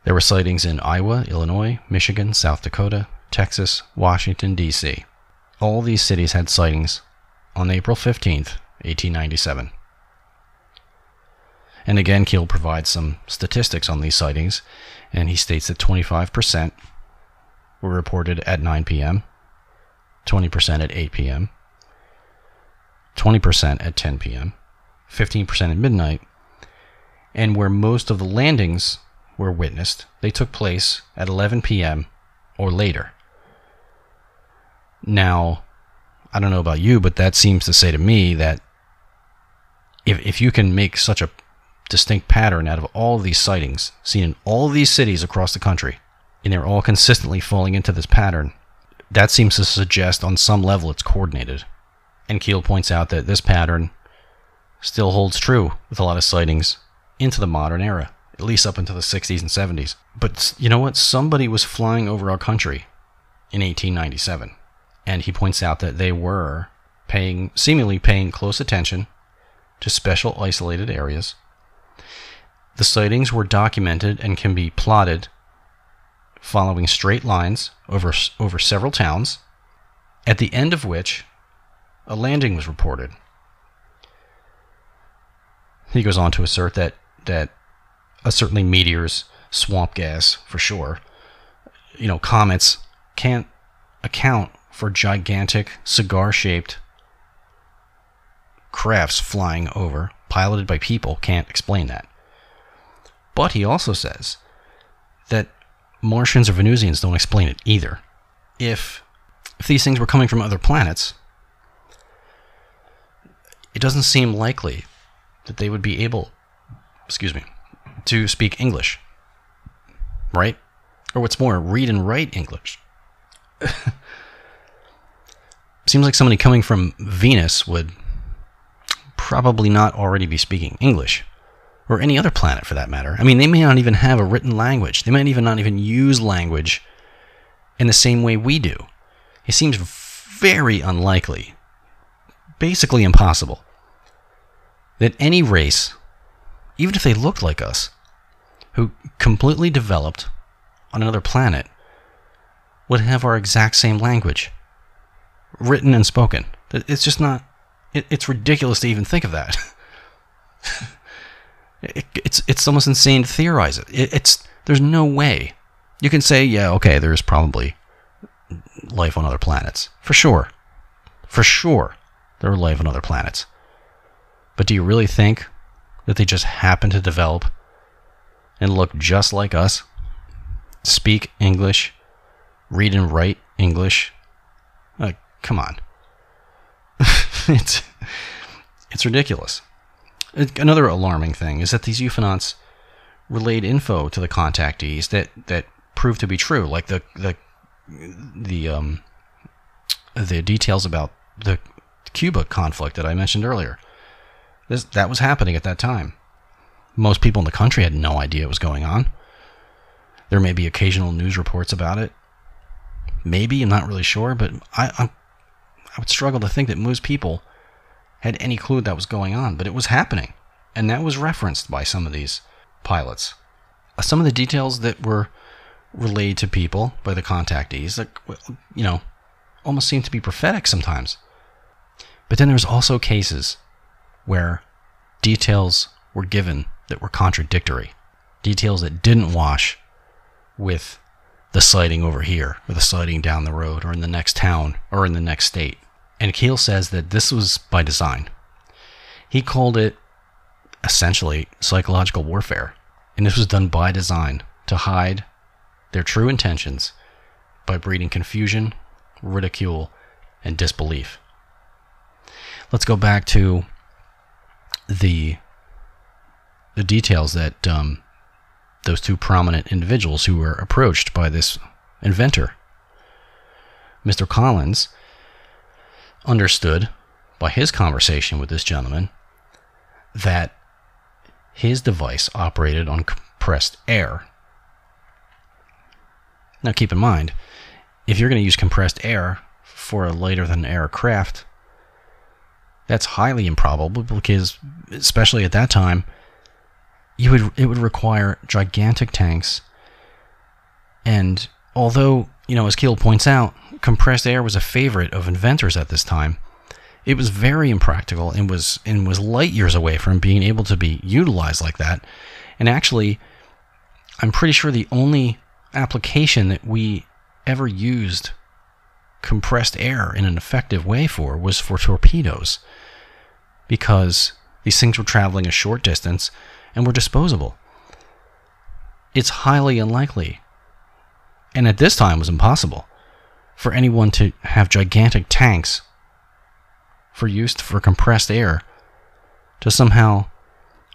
There were sightings in Iowa, Illinois, Michigan, South Dakota, Texas, Washington, D.C. All these cities had sightings on April 15th, 1897. And again, Keel provides some statistics on these sightings, and he states that 25% were reported at 9 p.m., 20% at 8 p.m., 20% at 10 p.m., 15% at midnight, and where most of the landings were witnessed, they took place at 11 p.m. or later. Now, I don't know about you, but that seems to say to me that if you can make such a distinct pattern out of all of these sightings seen in all of these cities across the country, and they're all consistently falling into this pattern, that seems to suggest on some level it's coordinated. And Keel points out that this pattern still holds true with a lot of sightings into the modern era, at least up into the 60s and 70s. But you know what? Somebody was flying over our country in 1897, and he points out that they were seemingly paying close attention to special isolated areas. The sightings were documented and can be plotted following straight lines over several towns, at the end of which a landing was reported. He goes on to assert that certainly meteors, swamp gas for sure, comets can't account for gigantic cigar-shaped crafts flying over piloted by people can't explain that. But he also says that Martians or Venusians don't explain it either. If these things were coming from other planets, it doesn't seem likely that they would be able, to speak English, right? Or what's more, read and write English. Seems like somebody coming from Venus would probably not already be speaking English, or any other planet for that matter. I mean, they may not even have a written language. They might even not even use language in the same way we do. It seems very unlikely, basically impossible, that any race, even if they looked like us, who completely developed on another planet, would have our exact same language, written and spoken. It's just not, it's ridiculous to even think of that. It's almost insane to theorize it. There's no way. You can say, yeah, okay, there's probably life on other planets. For sure. For sure, there are life on other planets. But do you really think that they just happen to develop and look just like us? Speak English, read and write English? Come on. It's ridiculous. Another alarming thing is that these euphonauts relayed info to the contactees that proved to be true, like the details about the Cuba conflict that I mentioned earlier. That was happening at that time. Most people in the country had no idea what was going on. There may be occasional news reports about it. Maybe, I'm not really sure, but I would struggle to think that most people had any clue that was going on, but it was happening. And that was referenced by some of these pilots. Some of the details that were relayed to people by the contactees, almost seemed to be prophetic sometimes. But then there's also cases where details were given that were contradictory. Details that didn't wash with the sighting over here, or the sighting down the road, or in the next town, or in the next state. And Keel says that this was by design. He called it, essentially, psychological warfare. And this was done by design to hide their true intentions by breeding confusion, ridicule, and disbelief. Let's go back to the details that those two prominent individuals who were approached by this inventor. Mr. Collins understood by his conversation with this gentleman that his device operated on compressed air. Now keep in mind, if you're going to use compressed air for a lighter than air craft, that's highly improbable, because especially at that time, it would require gigantic tanks. And although, as Keel points out, compressed air was a favorite of inventors at this time, it was very impractical and was light years away from being able to be utilized like that. And actually, I'm pretty sure the only application that we ever used compressed air in an effective way for was for torpedoes, because these things were traveling a short distance and were disposable. It's highly unlikely, and at this time was impossible, for anyone to have gigantic tanks for use for compressed air to somehow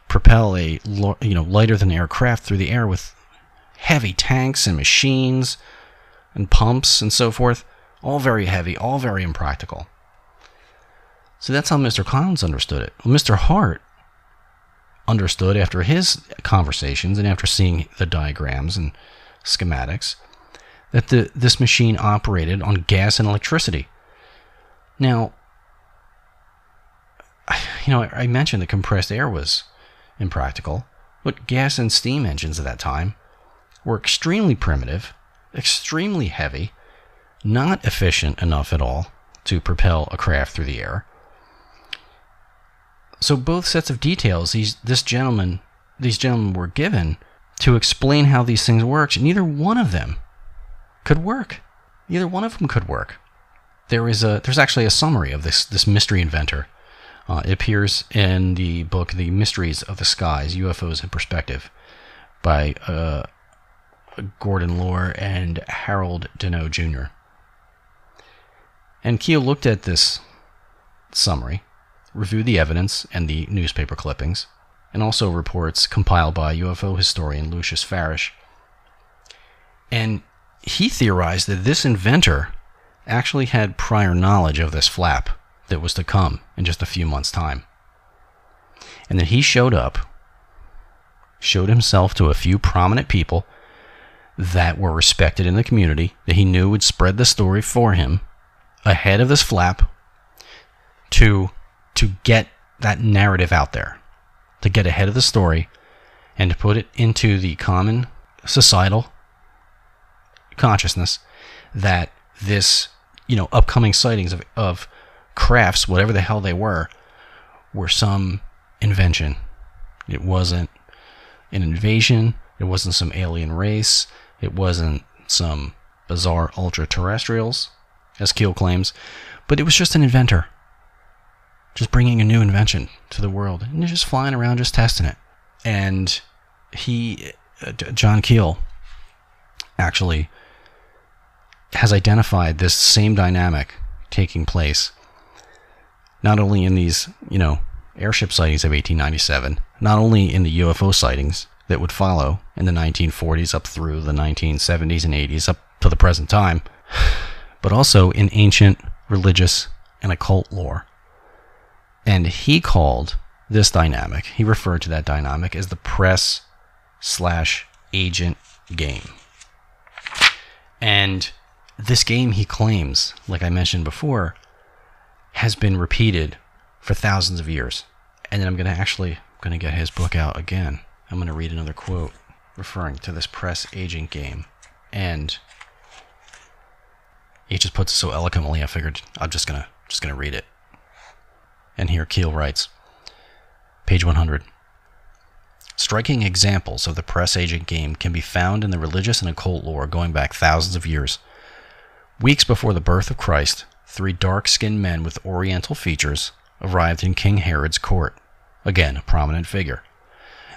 propel a lighter than air craft through the air with heavy tanks and machines and pumps and so forth. All very heavy, all very impractical. So that's how Mr. Collins understood it. Well, Mr. Hart understood after his conversations and after seeing the diagrams and schematics that this machine operated on gas and electricity. Now, I mentioned that compressed air was impractical, but gas and steam engines at that time were extremely primitive, extremely heavy, not efficient enough at all to propel a craft through the air. So both sets of details these gentlemen were given to explain how these things worked, and neither one of them could work. Neither one of them could work. There's actually a summary of this mystery inventor It appears in the book The Mysteries of the Skies, UFOs in Perspective, by Gordon Lohr and Harold Deneau Jr. And Keel looked at this summary, reviewed the evidence and the newspaper clippings, and also reports compiled by UFO historian Lucius Farish. And he theorized that this inventor actually had prior knowledge of this flap that was to come in just a few months' time. And that he showed himself to a few prominent people that were respected in the community, that he knew would spread the story for him ahead of this flap to get that narrative out there, to get ahead of the story and to put it into the common societal consciousness that this, upcoming sightings of crafts, whatever the hell they were some invention. It wasn't an invasion. It wasn't some alien race. It wasn't some bizarre ultra-terrestrials, as Keel claims, but it was just an inventor, just bringing a new invention to the world, and they're just flying around, just testing it. And John Keel, actually has identified this same dynamic taking place, not only in these, airship sightings of 1897, not only in the UFO sightings that would follow in the 1940s up through the 1970s and 80s up to the present time, but also in ancient religious and occult lore. And he called this dynamic, he referred to that dynamic as the press/agent game. And this game, he claims, like I mentioned before, has been repeated for thousands of years. And then I'm going to get his book out again. I'm going to read another quote referring to this press-agent game. And he just puts it so eloquently, I figured I'm just going to read it. And here Keel writes, page 100. Striking examples of the press-agent game can be found in the religious and occult lore going back thousands of years. Weeks before the birth of Christ, 3 dark-skinned men with oriental features arrived in King Herod's court. Again, a prominent figure.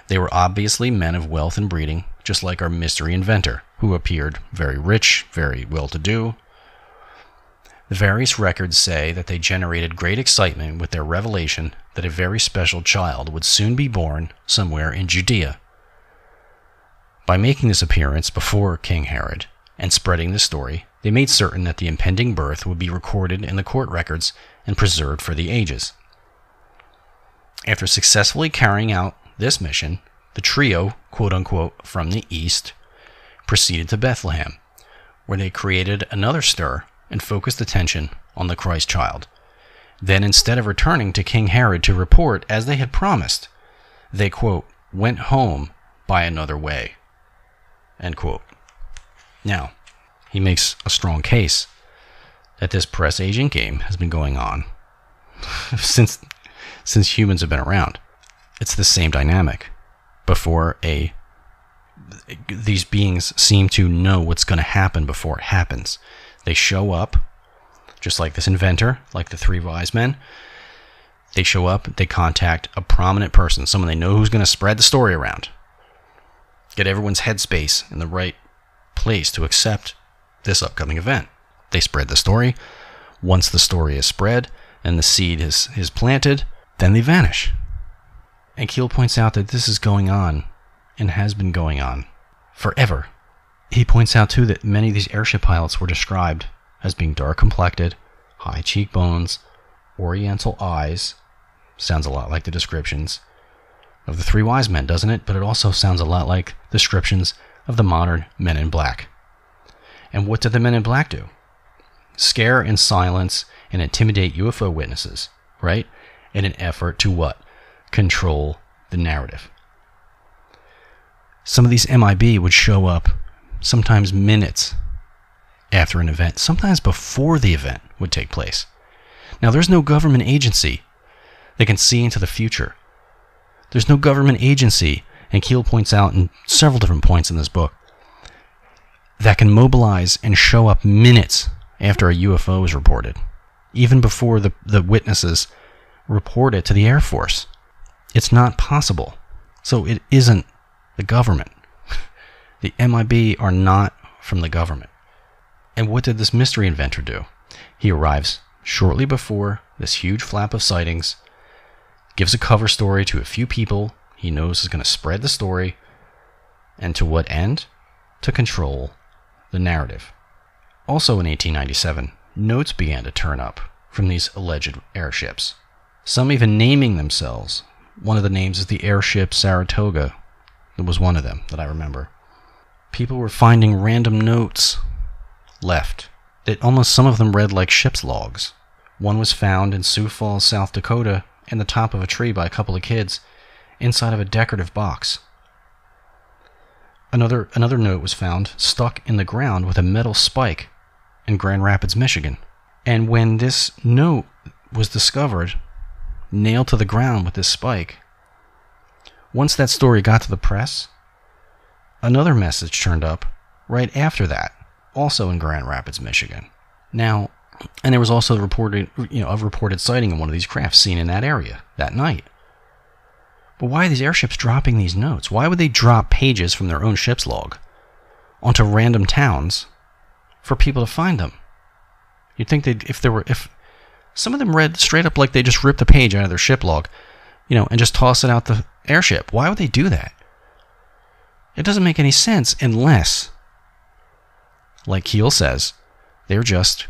They were obviously men of wealth and breeding, just like our mystery inventor, who appeared very rich, very well-to-do. The various records say that they generated great excitement with their revelation that a very special child would soon be born somewhere in Judea. By making this appearance before King Herod and spreading the story, they made certain that the impending birth would be recorded in the court records and preserved for the ages. After successfully carrying out this mission, the trio, quote-unquote, from the east, proceeded to Bethlehem, where they created another stir and focused attention on the Christ child. Then, instead of returning to King Herod to report as they had promised, they, quote, went home by another way, end quote. Now, he makes a strong case that this press agent game has been going on since humans have been around. It's the same dynamic. Before these beings seem to know what's going to happen before it happens. They show up, just like this inventor, like the 3 wise men. They show up, they contact a prominent person, someone they know who's going to spread the story around. Get everyone's headspace in the right place to accept this upcoming event. They spread the story. Once the story is spread and the seed is planted, then they vanish. And Keel points out that this is going on and has been going on forever. He points out too that many of these airship pilots were described as being dark-complected, high cheekbones, oriental eyes. Sounds a lot like the descriptions of the 3 wise men, doesn't it? But it also sounds a lot like descriptions of the modern Men in Black. And what did the Men in Black do? Scare and silence and intimidate UFO witnesses, right? In an effort to what? Control the narrative. Some of these MIB would show up sometimes minutes after an event, sometimes before the event would take place. Now, there's no government agency that can see into the future. There's no government agency, and Keel points out in several different points in this book, that can mobilize and show up minutes after a UFO is reported, even before the witnesses report it to the Air Force. It's not possible. So it isn't the government. The MIB are not from the government. And what did this mystery inventor do? He arrives shortly before this huge flap of sightings, gives a cover story to a few people he knows is going to spread the story, and to what end? To control the narrative. Also in 1897, notes began to turn up from these alleged airships. Some even naming themselves. One of the names is the airship Saratoga. That was one of them that I remember. People were finding random notes left that almost some of them read like ship's logs. One was found in Sioux Falls, South Dakota, in the top of a tree by a couple of kids, inside of a decorative box. Another note was found stuck in the ground with a metal spike in Grand Rapids, Michigan. And when this note was discovered, nailed to the ground with this spike, once that story got to the press, another message turned up right after that, also in Grand Rapids, Michigan. Now, and there was also a reported sighting of one of these crafts seen in that area that night. But why are these airships dropping these notes? Why would they drop pages from their own ship's log onto random towns for people to find them? You'd think if some of them read straight up like they just ripped a page out of their ship log, and just toss it out the airship. Why would they do that? It doesn't make any sense unless, like Keel says, they're just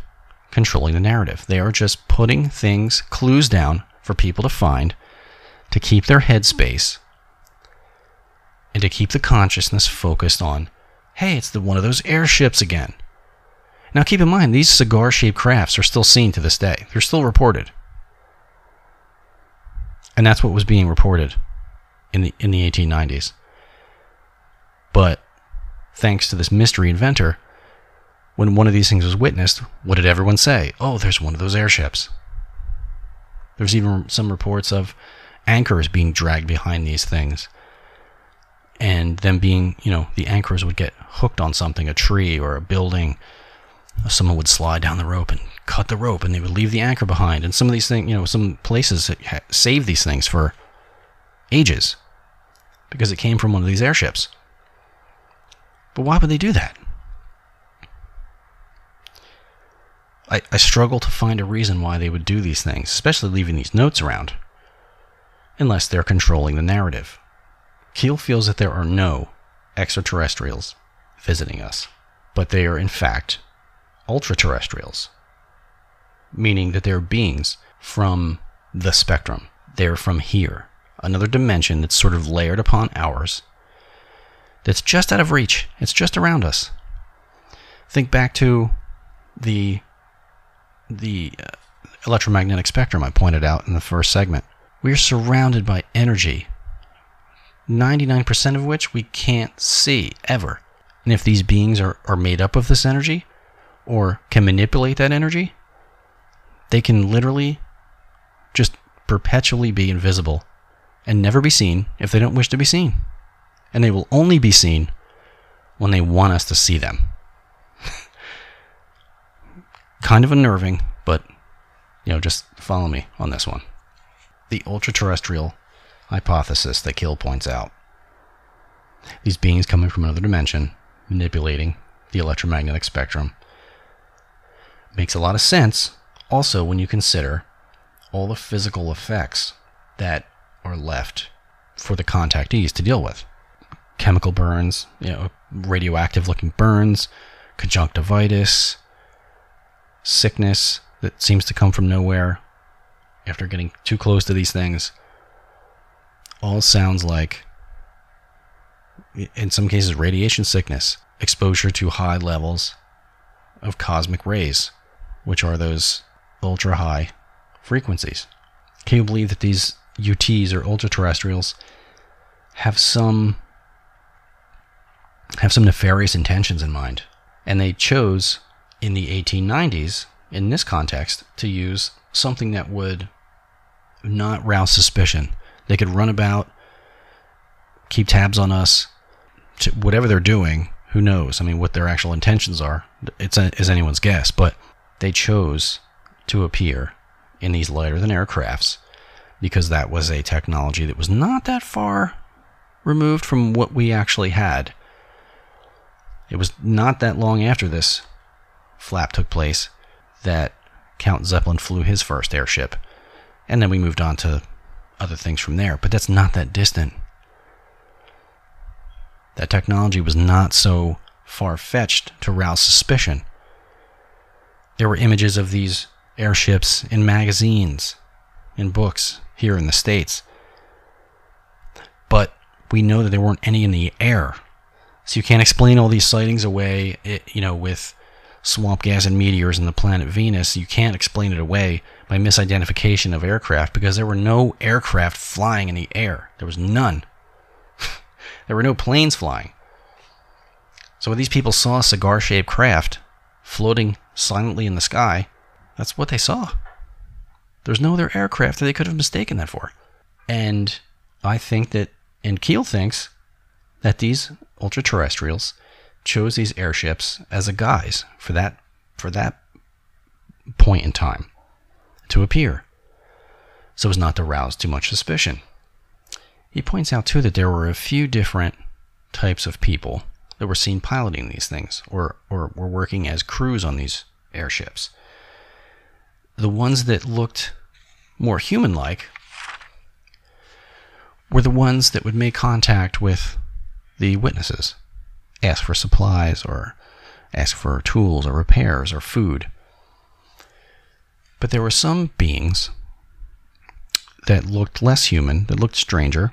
controlling the narrative. They are just putting clues down for people to find, to keep their headspace, and to keep the consciousness focused on, hey, it's one of those airships again. Now keep in mind, these cigar-shaped crafts are still seen to this day. They're still reported. And that's what was being reported in the 1890s. But thanks to this mystery inventor, when one of these things was witnessed, what did everyone say? Oh, there's one of those airships. There's even some reports of anchors being dragged behind these things, and them being, the anchors would get hooked on something, a tree or a building. Someone would slide down the rope and cut the rope, and they would leave the anchor behind. And some of these things, some places save these things for ages because it came from one of these airships. But why would they do that? I struggle to find a reason why they would do these things, especially leaving these notes around, unless they're controlling the narrative. Keel feels that there are no extraterrestrials visiting us, but they are in fact ultra-terrestrials, meaning that they're beings from the spectrum. They're from here, another dimension that's sort of layered upon ours, that's just out of reach. It's just around us. Think back to the electromagnetic spectrum I pointed out in the first segment. We are surrounded by energy, 99% of which we can't see ever. And if these beings are made up of this energy, or can manipulate that energy, they can literally just perpetually be invisible and never be seen if they don't wish to be seen. And they will only be seen when they want us to see them. Kind of unnerving, but just follow me on this one. The ultra-terrestrial hypothesis that Keel points out. These beings coming from another dimension, manipulating the electromagnetic spectrum, makes a lot of sense also when you consider all the physical effects that are left for the contactees to deal with. Chemical burns, radioactive looking burns, conjunctivitis, sickness that seems to come from nowhere after getting too close to these things. All sounds like, in some cases, radiation sickness, exposure to high levels of cosmic rays, which are those ultra high frequencies. Can you believe that these UTs or ultra-terrestrials have some nefarious intentions in mind? And they chose in the 1890s, in this context, to use something that would not rouse suspicion. They could run about, keep tabs on us, whatever they're doing. Who knows? I mean, what their actual intentions are, is anyone's guess. But they chose to appear in these lighter-than-air crafts because that was a technology that was not that far removed from what we actually had. It was not that long after this flap took place that Count Zeppelin flew his first airship, and then we moved on to other things from there. But that's not that distant. That technology was not so far-fetched to rouse suspicion. There were images of these airships in magazines, in books, here in the States. But we know that there weren't any in the air. So you can't explain all these sightings away, with swamp gas and meteors and the planet Venus. You can't explain it away by misidentification of aircraft, because there were no aircraft flying in the air. There was none. There were no planes flying. So when these people saw a cigar-shaped craft floating silently in the sky, that's what they saw. There's no other aircraft that they could have mistaken that for. And I think that, and Keel thinks, that these ultra-terrestrials chose these airships as a guise for that point in time to appear, so as not to rouse too much suspicion. He points out, too, that there were a few different types of people that were seen piloting these things, or were working as crews on these airships. The ones that looked more human-like were the ones that would make contact with the witnesses, ask for supplies, or ask for tools, or repairs, or food. But there were some beings that looked less human, that looked stranger,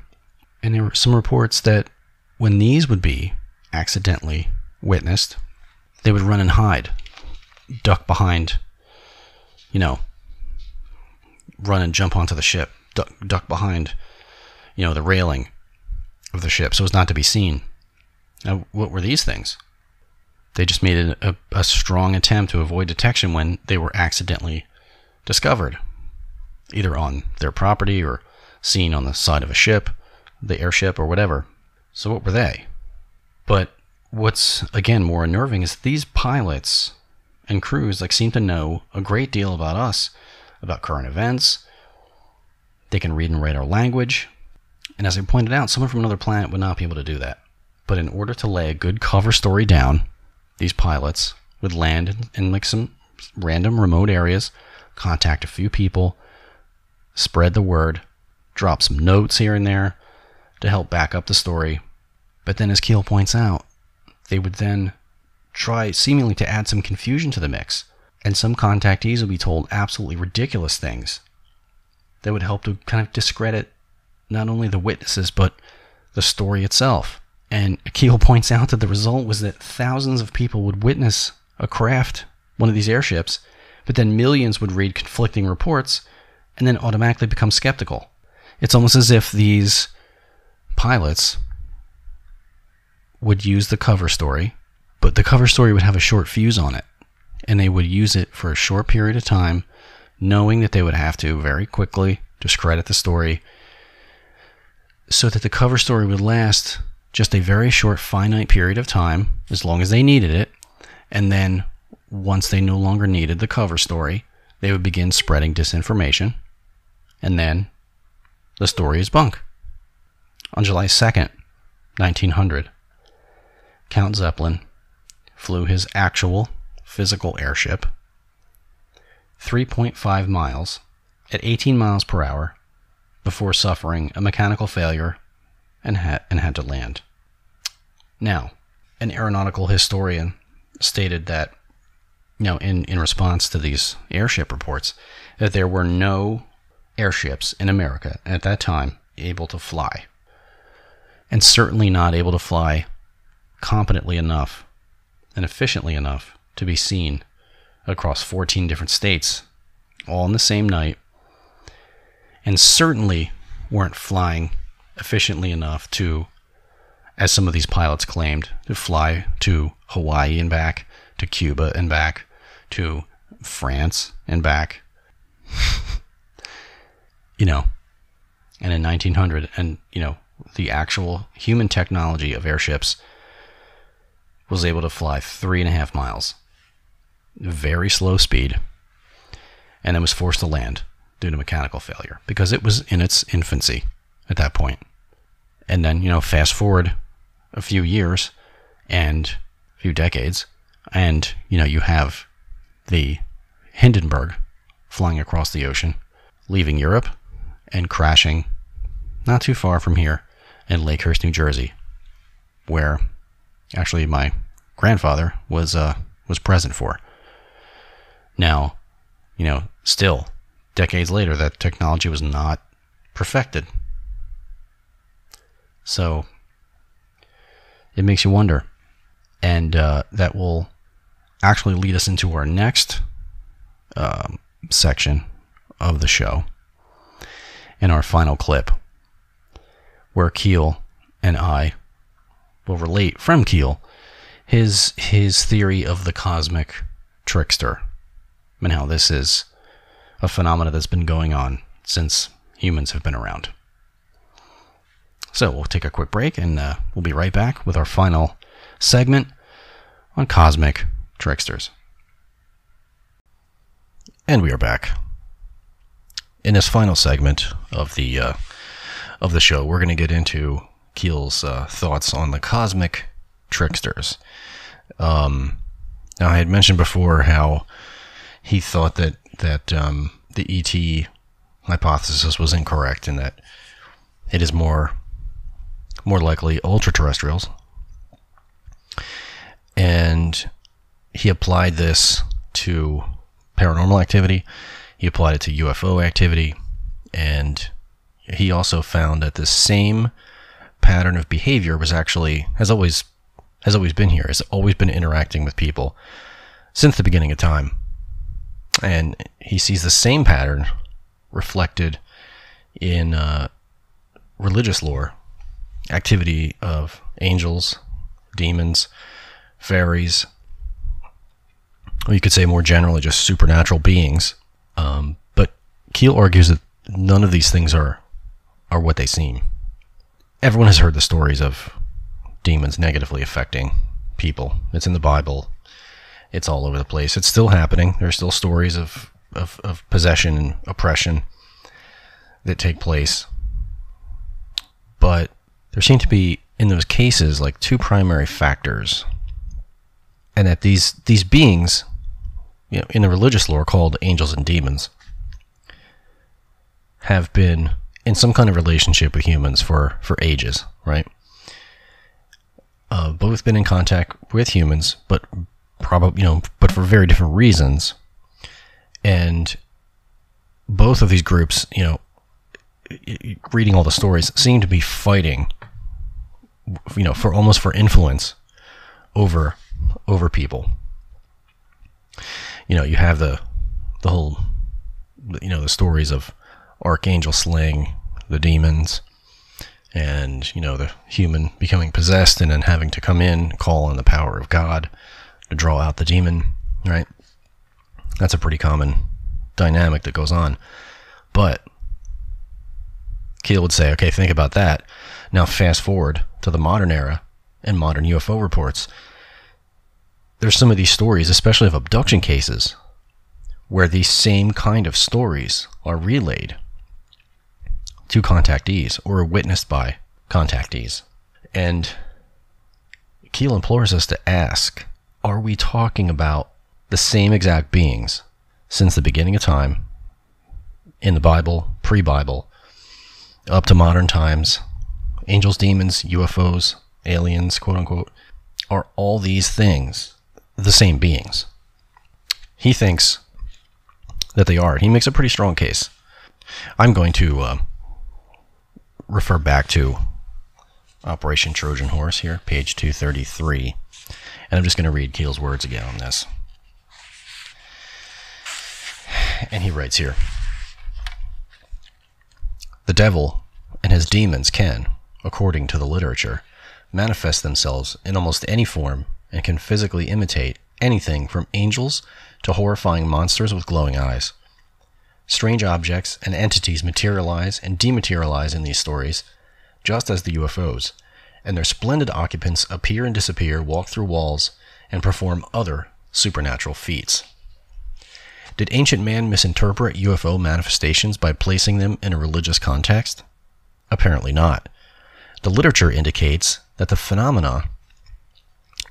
and there were some reports that when these would be accidentally witnessed, they would run and hide, duck behind, run and jump onto the ship, duck behind, the railing of the ship so as not to be seen. Now, what were these things? They just made a strong attempt to avoid detection when they were accidentally discovered, either on their property or seen on the side of a ship, the airship, or whatever. So what were they? But what's, again, more unnerving is these pilots and crews seem to know a great deal about us, about current events. They can read and write our language. And as I pointed out, someone from another planet would not be able to do that. But in order to lay a good cover story down, these pilots would land in some random remote areas, contact a few people, spread the word, drop some notes here and there to help back up the story. But then, as Keel points out, they would then try seemingly to add some confusion to the mix, and some contactees would be told absolutely ridiculous things that would help to kind of discredit not only the witnesses, but the story itself. And Keel points out that the result was that thousands of people would witness a craft, one of these airships, but then millions would read conflicting reports and then automatically become skeptical. It's almost as if these pilots would use the cover story, but the cover story would have a short fuse on it, and they would use it for a short period of time, knowing that they would have to very quickly discredit the story, so that the cover story would last just a very short, finite period of time, as long as they needed it, and then once they no longer needed the cover story, they would begin spreading disinformation, and then the story is bunk. On July 2nd, 1900, Count Zeppelin flew his actual physical airship 3.5 miles at 18 miles per hour before suffering a mechanical failure and had to land. Now, an aeronautical historian stated that, in response to these airship reports, that there were no airships in America at that time able to fly, and certainly not able to fly competently enough and efficiently enough to be seen across 14 different states, all in the same night, and certainly weren't flying efficiently enough to, as some of these pilots claimed, to fly to Hawaii and back, to Cuba and back, to France and back. And in 1900, and the actual human technology of airships was able to fly 3.5 miles, very slow speed, and then was forced to land due to mechanical failure, because it was in its infancy at that point. And then, fast forward a few years and a few decades, and, you have the Hindenburg flying across the ocean, leaving Europe and crashing not too far from here in Lakehurst, New Jersey, where actually my grandfather was present for. Now, still decades later, that technology was not perfected. So it makes you wonder, and that will actually lead us into our next section of the show, in our final clip, where Keel and I will relate from Keel his theory of the cosmic trickster, and how this is a phenomenon that's been going on since humans have been around. So we'll take a quick break, and we'll be right back with our final segment on cosmic tricksters. And we are back. In this final segment of the show, we're going to get into Keel's thoughts on the cosmic tricksters. Now, I had mentioned before how he thought that the ET hypothesis was incorrect, and that it is more likely ultra-terrestrials. And he applied this to paranormal activity. He applied it to UFO activity, and he also found that the same pattern of behavior has always been here. Has always been interacting with people since the beginning of time. And he sees the same pattern reflected in religious lore, activity of angels, demons, fairies, or you could say more generally just supernatural beings. But Keel argues that none of these things are what they seem. Everyone has heard the stories of demons negatively affecting people. It's in the Bible. It's all over the place. It's still happening. There's still stories of possession and oppression that take place. But there seem to be, in those cases, like two primary factors. And that these beings, in the religious lore called angels and demons, have been in some kind of relationship with humans for ages, right? Both been in contact with humans, but but for very different reasons. And both of these groups, reading all the stories, seem to be fighting, for influence over people. You have the whole, the stories of Archangel slaying the demons, and the human becoming possessed and then having to come in, call on the power of God to draw out the demon, right? That's a pretty common dynamic that goes on. But Keel would say, okay, think about that. Now fast forward to the modern era and modern UFO reports. There's some of these stories, especially of abduction cases, where these same kind of stories are relayed to contactees or witnessed by contactees. And Keel implores us to ask, are we talking about the same exact beings since the beginning of time, in the Bible, pre-Bible, up to modern times? Angels, demons, UFOs, aliens, quote-unquote, are all these things the same beings? He thinks that they are. He makes a pretty strong case. I'm going to refer back to Operation Trojan Horse here, page 233, and I'm just going to read Keel's words again on this. And he writes here, "The devil and his demons can, according to the literature, manifest themselves in almost any form and can physically imitate anything from angels to horrifying monsters with glowing eyes. Strange objects and entities materialize and dematerialize in these stories, just as the UFOs, and their splendid occupants appear and disappear, walk through walls, and perform other supernatural feats." Did ancient man misinterpret UFO manifestations by placing them in a religious context? Apparently not. The literature indicates that the phenomena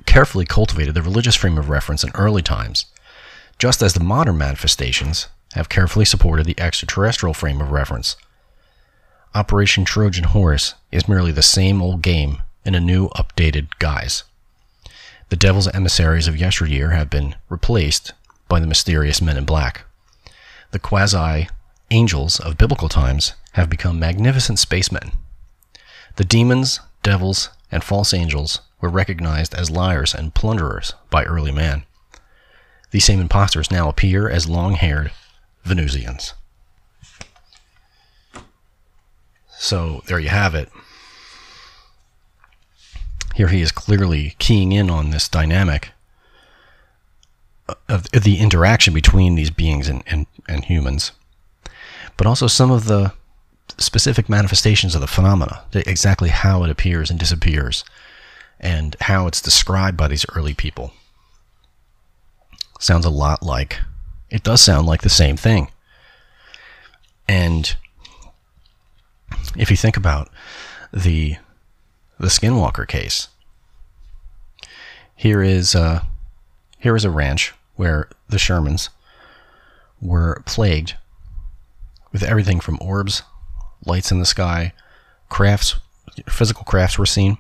carefully cultivated the religious frame of reference in early times, just as the modern manifestations have carefully supported the extraterrestrial frame of reference. Operation Trojan Horse is merely the same old game in a new, updated guise. The devil's emissaries of yesteryear have been replaced by the mysterious men in black. The quasi-angels of biblical times have become magnificent spacemen. The demons, devils, and false angels were recognized as liars and plunderers by early man. These same imposters now appear as long-haired Venusians. So there you have it. Here he is clearly keying in on this dynamic of the interaction between these beings and humans, but also some of the specific manifestations of the phenomena, exactly how it appears and disappears, and how it's described by these early people. Sounds a lot like, it does sound like the same thing. And if you think about the Skinwalker case, here is a ranch where the Shermans were plagued with everything from orbs, lights in the sky, crafts, physical crafts were seen.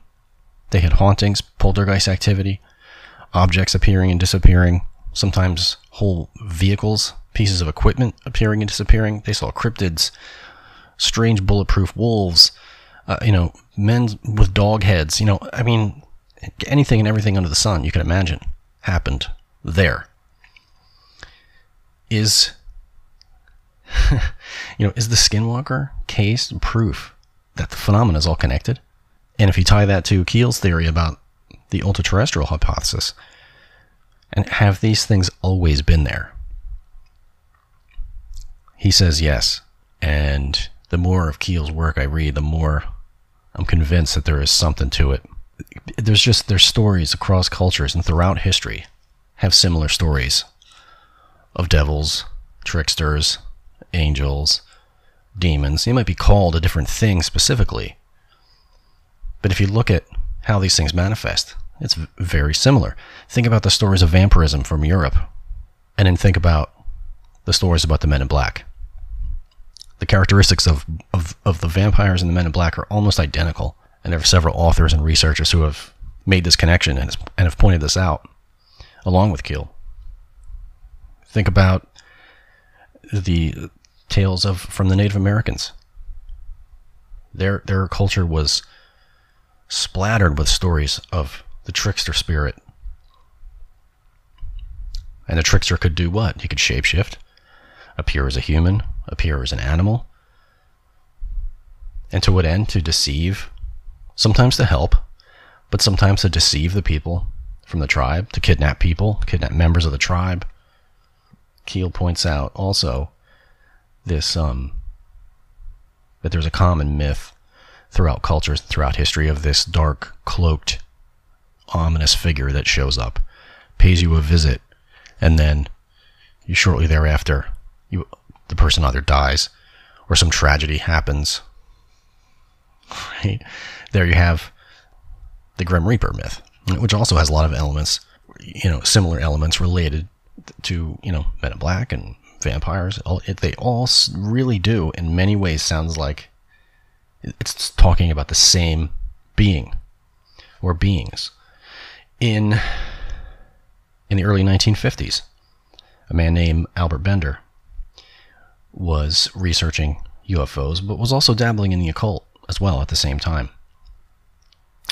They had hauntings, poltergeist activity, objects appearing and disappearing, sometimes whole vehicles, pieces of equipment appearing and disappearing. They saw cryptids, strange bulletproof wolves, men with dog heads. Anything and everything under the sun you can imagine happened there. Is the Skinwalker case proof that the phenomena is all connected? And if you tie that to Keel's theory about the ultra-terrestrial hypothesis, and have these things always been there? He says yes. And the more of Keel's work I read, the more I'm convinced that there is something to it. There's stories across cultures and throughout history have similar stories of devils, tricksters, angels, demons. They might be called a different thing specifically, but if you look at how these things manifest, it's very similar. Think about the stories of vampirism from Europe, and then think about the stories about the men in black. The characteristics of the vampires and the men in black are almost identical, and there are several authors and researchers who have made this connection and have pointed this out, along with Keel. Think about the tales from the Native Americans. Their culture was splattered with stories of the trickster spirit. And the trickster could do what? He could shapeshift, appear as a human, appear as an animal. And to what end? To deceive. Sometimes to help, but sometimes to deceive the people from the tribe, to kidnap people, kidnap members of the tribe. Keel points out also this that there's a common myth throughout cultures, throughout history, of this dark, cloaked, ominous figure that shows up, pays you a visit, and then you shortly thereafter, the person either dies or some tragedy happens. Right? There you have the Grim Reaper myth, which also has a lot of elements, similar elements related to, Men in Black and vampires. They all really do, in many ways, sounds like it's talking about the same being or beings. In the early 1950s, a man named Albert Bender was researching UFOs, but was also dabbling in the occult as well at the same time,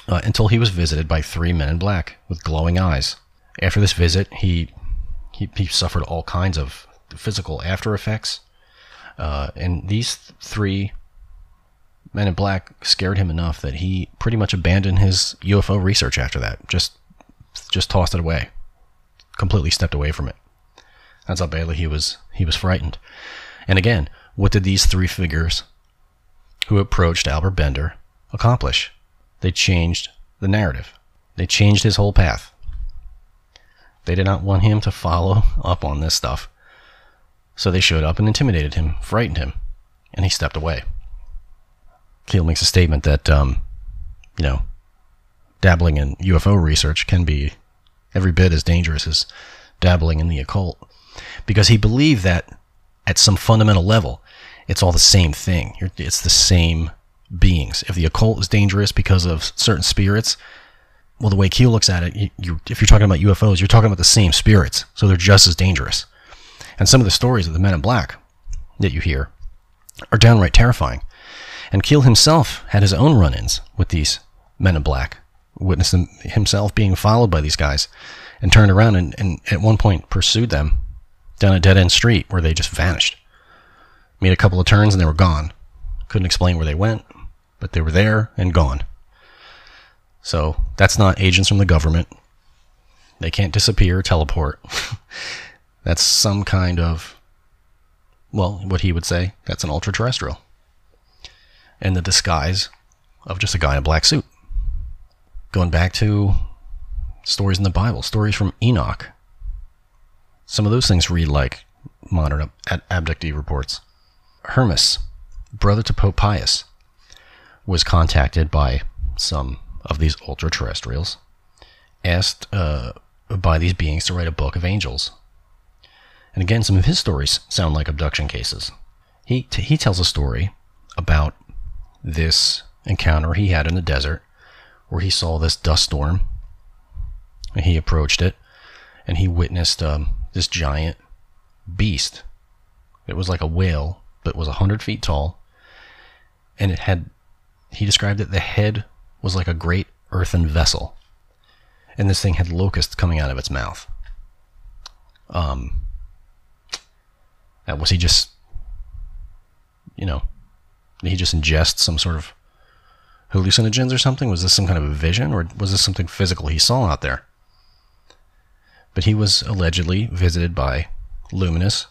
until he was visited by 3 men in black with glowing eyes. After this visit, he suffered all kinds of physical after effects, and these 3 men in black scared him enough that he pretty much abandoned his UFO research after that. Just tossed it away, completely stepped away from it. That's how badly he was frightened. And again, what did these 3 figures who approached Albert Bender accomplish? They changed the narrative. They changed his whole path. They did not want him to follow up on this stuff. So they showed up and intimidated him, frightened him, and he stepped away. Keel makes a statement that, dabbling in UFO research can be every bit as dangerous as dabbling in the occult, because he believed that at some fundamental level, it's all the same thing. It's the same beings. If the occult is dangerous because of certain spirits, well, the way Keel looks at it, if you're talking about UFOs, you're talking about the same spirits, so they're just as dangerous. And some of the stories of the Men in Black that you hear are downright terrifying. And Keel himself had his own run-ins with these Men in Black, witnessed himself being followed by these guys, and turned around and at one point pursued them down a dead-end street where they just vanished. Made a couple of turns and they were gone. Couldn't explain where they went, but they were there and gone. So that's not agents from the government. They can't disappear, teleport. That's some kind of, well, what he would say, that's an ultra-terrestrial. In the disguise of just a guy in a black suit. Going back to stories in the Bible, stories from Enoch. Some of those things read like modern abductee reports. Hermas, brother to Pope Pius, was contacted by some of these ultra-terrestrials, asked by these beings to write a book of angels. And again, some of his stories sound like abduction cases. He tells a story about this encounter he had in the desert where he saw this dust storm and he approached it and he witnessed this giant beast. It was like a whale, but was 100 feet tall, and he described it, the head was like a great earthen vessel, and this thing had locusts coming out of its mouth. Was he just, did he just ingest some sort of hallucinogens or something? Was this some kind of a vision, or was this something physical he saw out there? But he was allegedly visited by luminous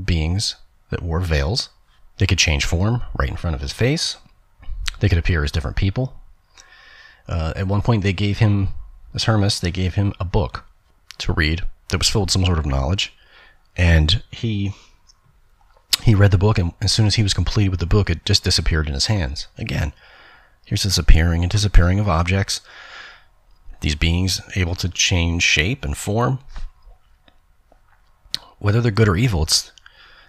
beings that wore veils. They could change form right in front of his face. They could appear as different people. At one point, they gave him, as Hermas, they gave him a book to read that was filled with some sort of knowledge. And he read the book, and as soon as he was completed with the book, it just disappeared in his hands. Again, here's this appearing and disappearing of objects. These beings able to change shape and form. Whether they're good or evil,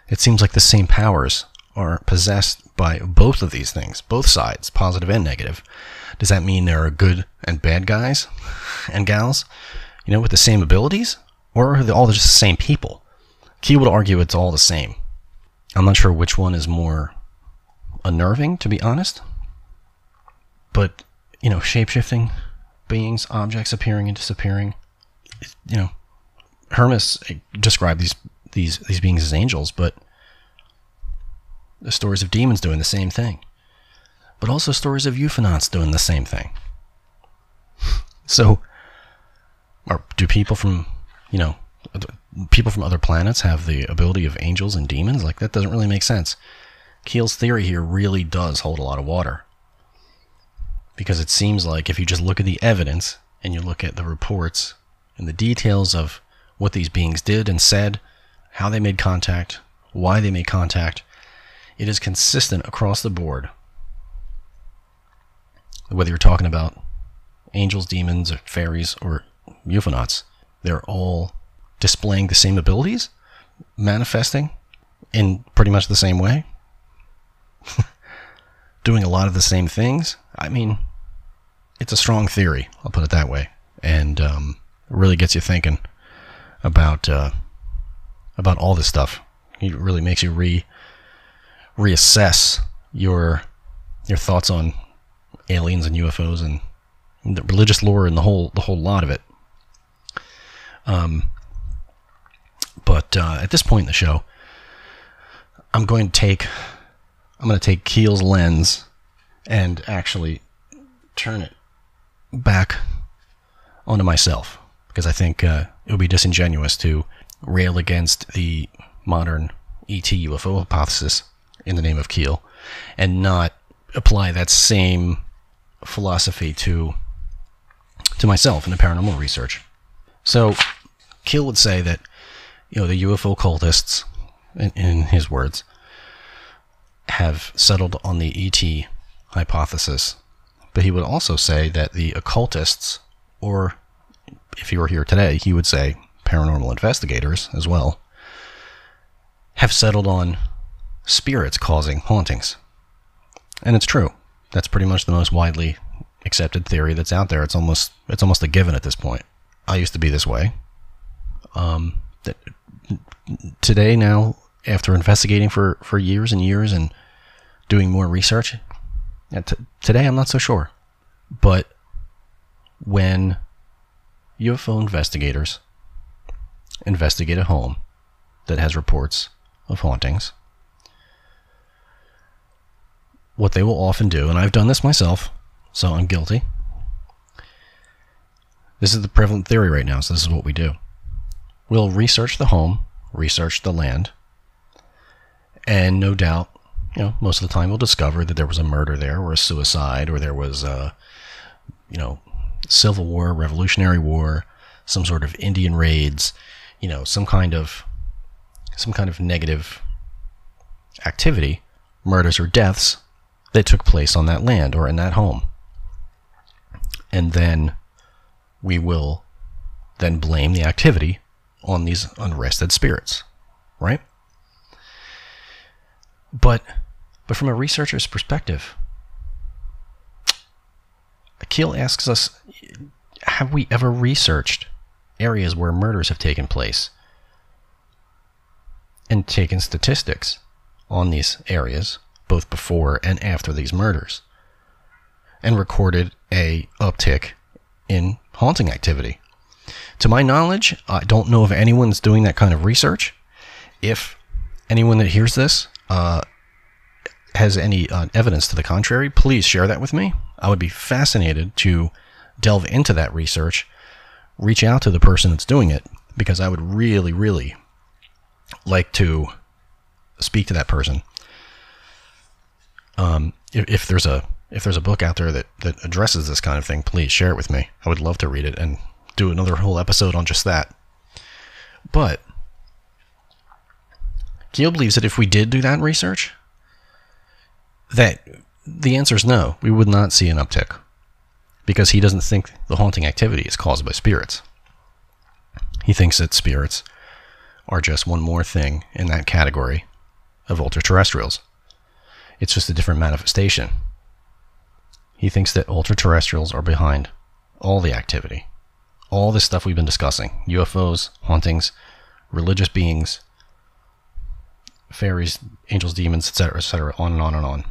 it seems like the same powers are possessed by both of these things, both sides, positive and negative. Does that mean there are good and bad guys and gals, with the same abilities? Or are they all just the same people? Keel would argue it's all the same. I'm not sure which one is more unnerving, to be honest. But, shape-shifting beings, objects appearing and disappearing. Hermas described these beings as angels, but the stories of demons doing the same thing. But also stories of euphonauts doing the same thing. So, do people from, people from other planets have the ability of angels and demons? Like, that doesn't really make sense. Keel's theory here really does hold a lot of water. Because it seems like if you just look at the evidence and you look at the reports and the details of what these beings did and said, how they made contact, why they made contact, it is consistent across the board. Whether you're talking about angels, demons, or fairies, or euphonauts, they're all displaying the same abilities, manifesting in pretty much the same way, doing a lot of the same things. I mean, it's a strong theory, I'll put it that way, and it really gets you thinking about all this stuff. It really makes you reassess your thoughts on aliens and UFOs and the religious lore and the whole lot of it. But at this point in the show, I'm going to take Keel's lens and actually turn it back onto myself, because I think it would be disingenuous to rail against the modern ET UFO hypothesis in the name of Keel and not apply that same philosophy to myself in the paranormal research. So Keel would say that the UFO cultists in his words, have settled on the ET hypothesis. But he would also say that the occultists, or if he were here today, he would say paranormal investigators as well, have settled on spirits causing hauntings. And it's true. That's pretty much the most widely accepted theory that's out there. It's almost a given at this point. I used to be this way. Today, now, after investigating for years and years and doing more research, today I'm not so sure. But when UFO investigators investigate a home that has reports of hauntings, what they will often do, and I've done this myself, so I'm guilty. This is the prevalent theory right now, so this is what we do. We'll research the home, research the land, and no doubt, most of the time we'll discover that there was a murder there, or a suicide, or there was Civil War, Revolutionary War, some sort of Indian raids, some kind of negative activity, murders or deaths that took place on that land or in that home. And then we will then blame the activity on these unrested spirits, right? But from a researcher's perspective, Keel asks us, have we ever researched areas where murders have taken place and taken statistics on these areas, both before and after these murders, and recorded a uptick in haunting activity? To my knowledge, I don't know if anyone's doing that kind of research. If anyone that hears this has any evidence to the contrary, please share that with me. I would be fascinated to delve into that research, reach out to the person that's doing it, because I would really, really like to speak to that person. If there's a book out there that addresses this kind of thing, please share it with me. I would love to read it and do another whole episode on just that. But Keel believes that if we did do that research, that the answer is no. We would not see an uptick, because he doesn't think the haunting activity is caused by spirits. He thinks that spirits are just one more thing in that category of ultra-terrestrials. It's just a different manifestation. He thinks that ultra-terrestrials are behind all the activity, all this stuff we've been discussing: UFOs, hauntings, religious beings, fairies, angels, demons, etc., on and on and on.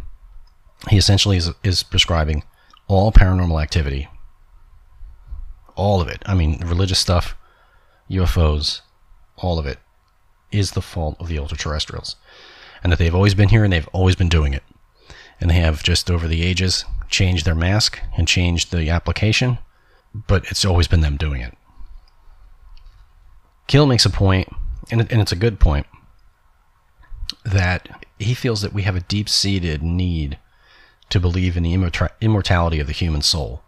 He essentially is prescribing all paranormal activity, all of it. I mean, religious stuff, UFOs, all of it is the fault of the ultra-terrestrials, and that they've always been here and they've always been doing it, and they have just over the ages changed their mask and changed the application, but it's always been them doing it. Keel makes a point, and it's a good point, that he feels that we have a deep-seated need to believe in the immortality of the human soul,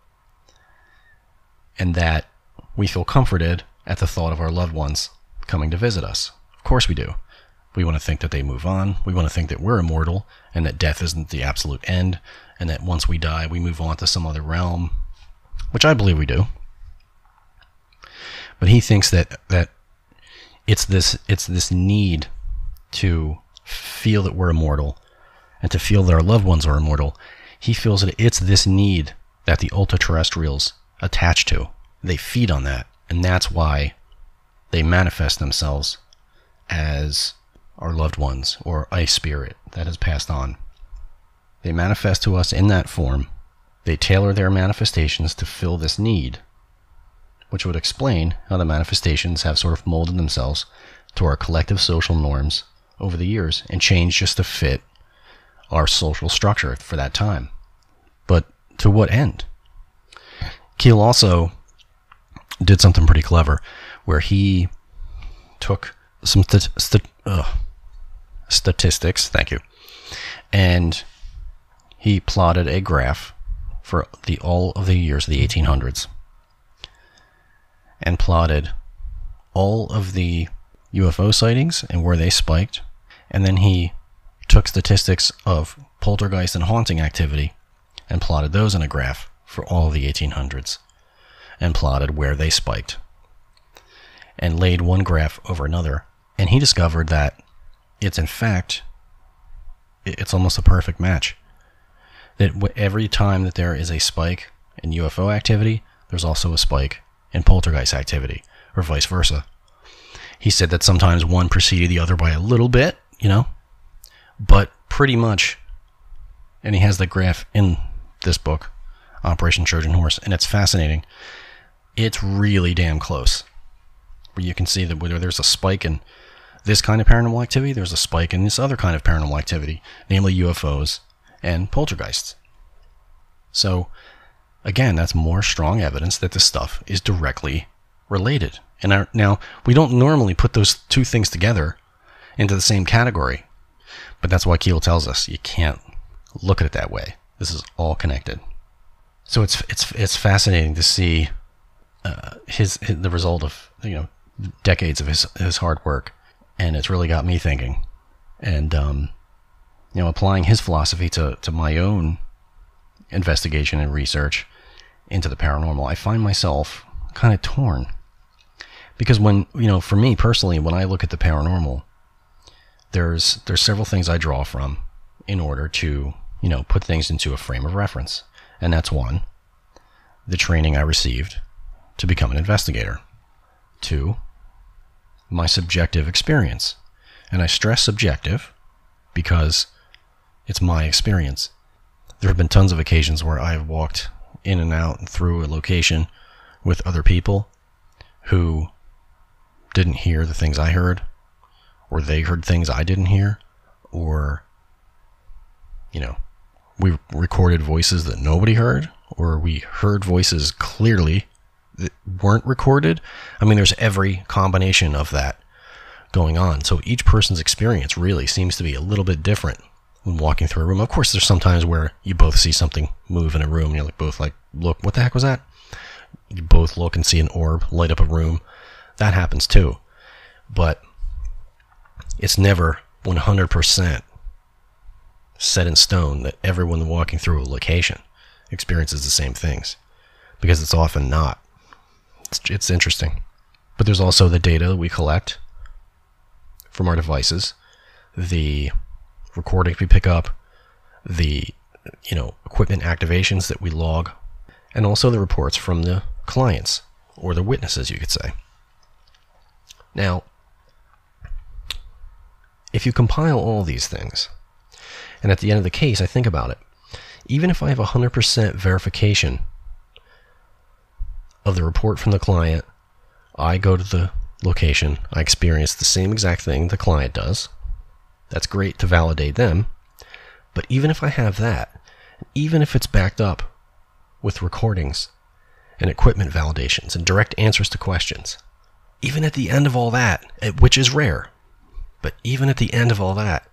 and that we feel comforted at the thought of our loved ones coming to visit us. Of course we do. We want to think that they move on. We want to think that we're immortal and that death isn't the absolute end, and that once we die, we move on to some other realm, which I believe we do. But he thinks that it's this need to feel that we're immortal and to feel that our loved ones are immortal. He feels that it's this need that the ultra-terrestrials attach to. They feed on that, and that's why they manifest themselves as our loved ones or a spirit that has passed on. They manifest to us in that form. They tailor their manifestations to fill this need, which would explain how the manifestations have sort of molded themselves to our collective social norms over the years and changed just to fit our social structure for that time. But to what end? Keel also did something pretty clever, where he took some statistics, thank you, and he plotted a graph for all of the years of the 1800s, and plotted all of the UFO sightings and where they spiked, And then he took statistics of poltergeist and haunting activity and plotted those in a graph for all of the 1800s and plotted where they spiked and laid one graph over another. And he discovered that it's in fact, it's almost a perfect match. That every time that there is a spike in UFO activity, there's also a spike in poltergeist activity, or vice versa. He said that sometimes one preceded the other by a little bit, but pretty much, and he has the graph in this book, Operation Trojan Horse, and it's fascinating. It's really damn close. Where you can see that whether there's a spike in this kind of paranormal activity, there's a spike in this other kind of paranormal activity, namely UFOs and poltergeists. So, again, that's more strong evidence that this stuff is directly related. And now, we don't normally put those two things together into the same category, but that's why Keel tells us you can't look at it that way. This is all connected. So it's fascinating to see the result of decades of his hard work, and it's really got me thinking. And applying his philosophy to my own investigation and research into the paranormal, I find myself kind of torn. Because when, for me personally, when I look at the paranormal, there's several things I draw from in order to, put things into a frame of reference. And that's one, the training I received to become an investigator. Two, my subjective experience. And I stress subjective because it's my experience. There have been tons of occasions where I've walked in and out and through a location with other people who didn't hear the things I heard, or they heard things I didn't hear, or, we recorded voices that nobody heard, or we heard voices clearly that weren't recorded. I mean, there's every combination of that going on. So each person's experience really seems to be a little bit different when walking through a room. Of course, there's sometimes where you both see something move in a room, and you're both like, look, what the heck was that? You both look and see an orb light up a room. That happens too. But it's never 100% set in stone that everyone walking through a location experiences the same things, because it's often not. It's interesting. But there's also the data that we collect from our devices, the recordings we pick up, the equipment activations that we log, and also the reports from the clients, or the witnesses, you could say. Now, if you compile all these things, and at the end of the case, I think about it, even if I have 100% verification of the report from the client, I go to the location, I experience the same exact thing the client does. That's great to validate them. But even if I have that, even if it's backed up with recordings and equipment validations and direct answers to questions, even at the end of all that, which is rare, but even at the end of all that,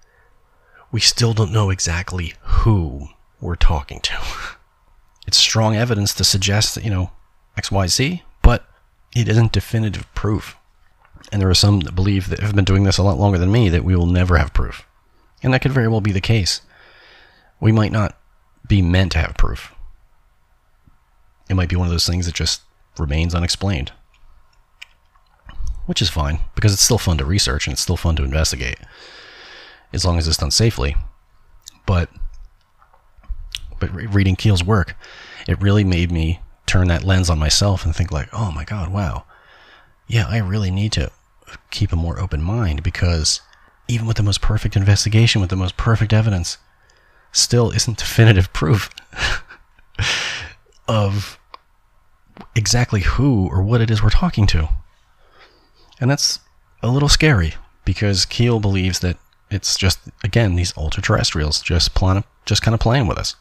we still don't know exactly who we're talking to. It's strong evidence to suggest that, XYZ, but it isn't definitive proof. And there are some that believe, that have been doing this a lot longer than me, that we will never have proof. And that could very well be the case. We might not be meant to have proof. It might be one of those things that just remains unexplained. Which is fine, because it's still fun to research and it's still fun to investigate, as long as it's done safely. But reading Keel's work, it really made me turn that lens on myself and think like, oh my God, wow. Yeah, I really need to keep a more open mind, because even with the most perfect investigation, with the most perfect evidence, still isn't definitive proof of exactly who or what it is we're talking to. And that's a little scary, because Keel believes that it's just, again, these ultra-terrestrials just kind of playing with us.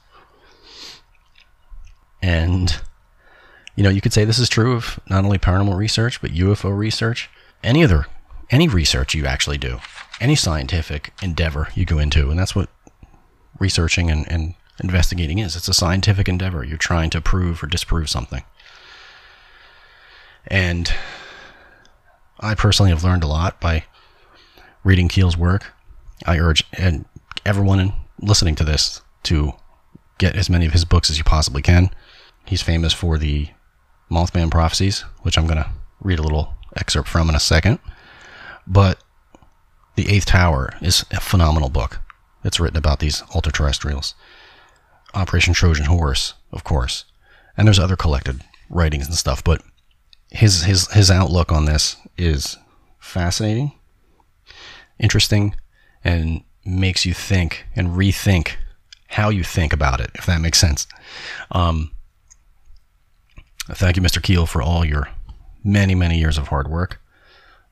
And, you could say this is true of not only paranormal research, but UFO research, any research you actually do, any scientific endeavor you go into. And that's what researching and investigating is. It's a scientific endeavor. You're trying to prove or disprove something. And I personally have learned a lot by reading Keel's work I urge everyone listening to this to get as many of his books as you possibly can. He's famous for the Mothman Prophecies, which I'm going to read a little excerpt from in a second. But The Eighth Tower is a phenomenal book. It's written about these ultra-terrestrials. Operation Trojan Horse, of course. And there's other collected writings and stuff, but his outlook on this is fascinating, interesting, and makes you think and rethink how you think about it, if that makes sense. Thank you, Mr. Keel, for all your many, many years of hard work,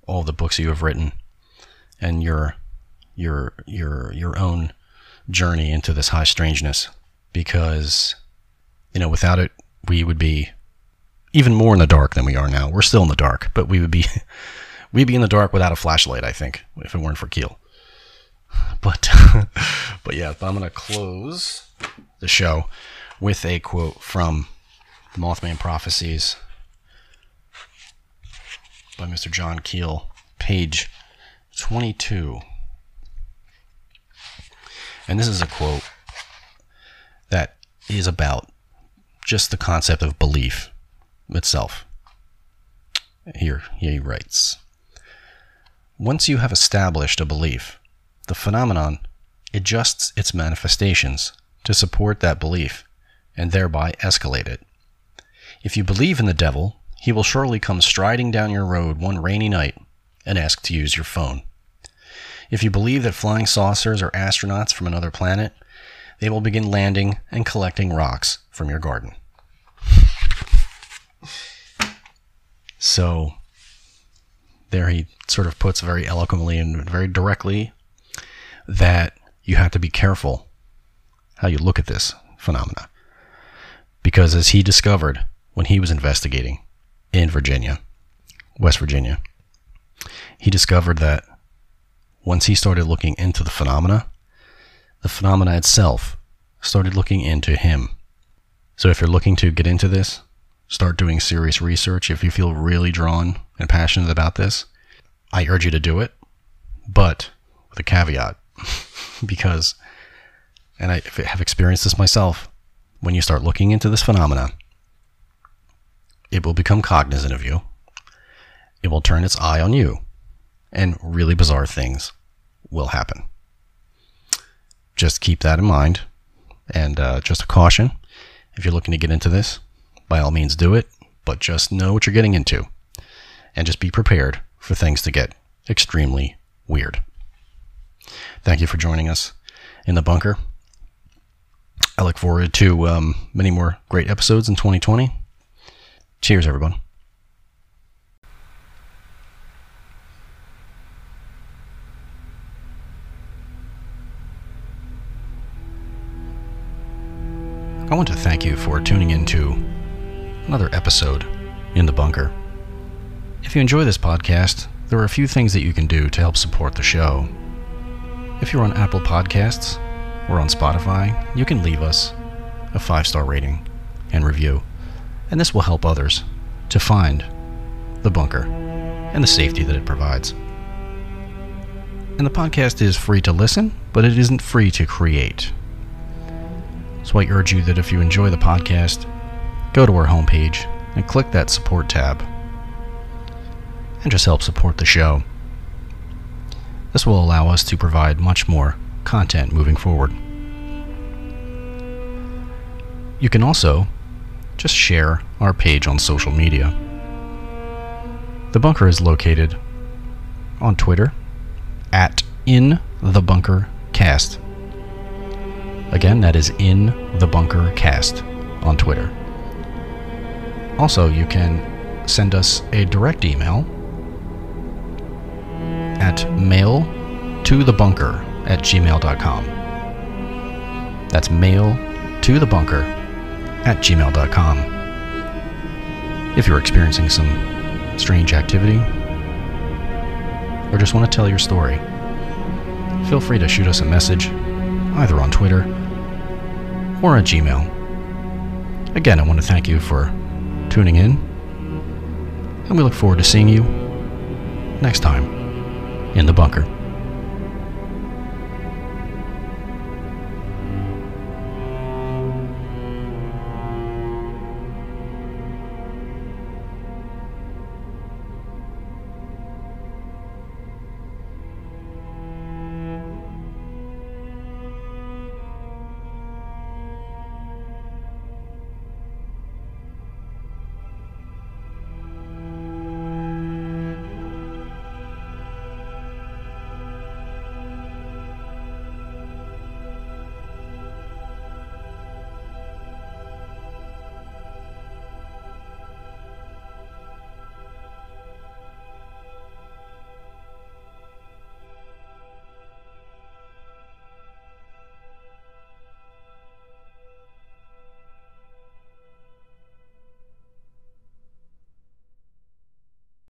all the books you have written, and your own journey into this high strangeness. Because, without it, we would be even more in the dark than we are now. We're still in the dark, but we'd be in the dark without a flashlight, I think, if it weren't for Keel. But yeah, I'm going to close the show with a quote from Mothman Prophecies by Mr. John Keel, page 22. And this is a quote that is about just the concept of belief itself. Here he writes, "Once you have established a belief, the phenomenon adjusts its manifestations to support that belief and thereby escalate it. If you believe in the devil, he will surely come striding down your road one rainy night and ask to use your phone. If you believe that flying saucers are astronauts from another planet, they will begin landing and collecting rocks from your garden." So there he sort of puts very eloquently and very directly that you have to be careful how you look at this phenomena. Because as he discovered when he was investigating in Virginia, West Virginia, he discovered that once he started looking into the phenomena itself started looking into him. So if you're looking to get into this, start doing serious research. If you feel really drawn and passionate about this, I urge you to do it, but with a caveat. Because, and I have experienced this myself, when you start looking into this phenomena, it will become cognizant of you. It will turn its eye on you, and really bizarre things will happen. Just keep that in mind. And just a caution, if you're looking to get into this, by all means do it, but just know what you're getting into. And just be prepared for things to get extremely weird. Thank you for joining us in the bunker. I look forward to many more great episodes in 2020. Cheers, everyone. I want to thank you for tuning in to another episode in the bunker. If you enjoy this podcast, there are a few things that you can do to help support the show. If you're on Apple Podcasts or on Spotify, you can leave us a 5-star rating and review, and this will help others to find the bunker and the safety that it provides. And the podcast is free to listen, but it isn't free to create. So I urge you that if you enjoy the podcast, go to our homepage and click that support tab and just help support the show. This will allow us to provide much more content moving forward. You can also just share our page on social media. The Bunker is located on Twitter at InTheBunkerCast. Again, that is InTheBunkerCast on Twitter. Also, you can send us a direct email at mailtothebunker@gmail.com. That's mailtothebunker@gmail.com. If you're experiencing some strange activity or just want to tell your story, feel free to shoot us a message either on Twitter or at Gmail. Again, I want to thank you for tuning in, and we look forward to seeing you next time in the bunker.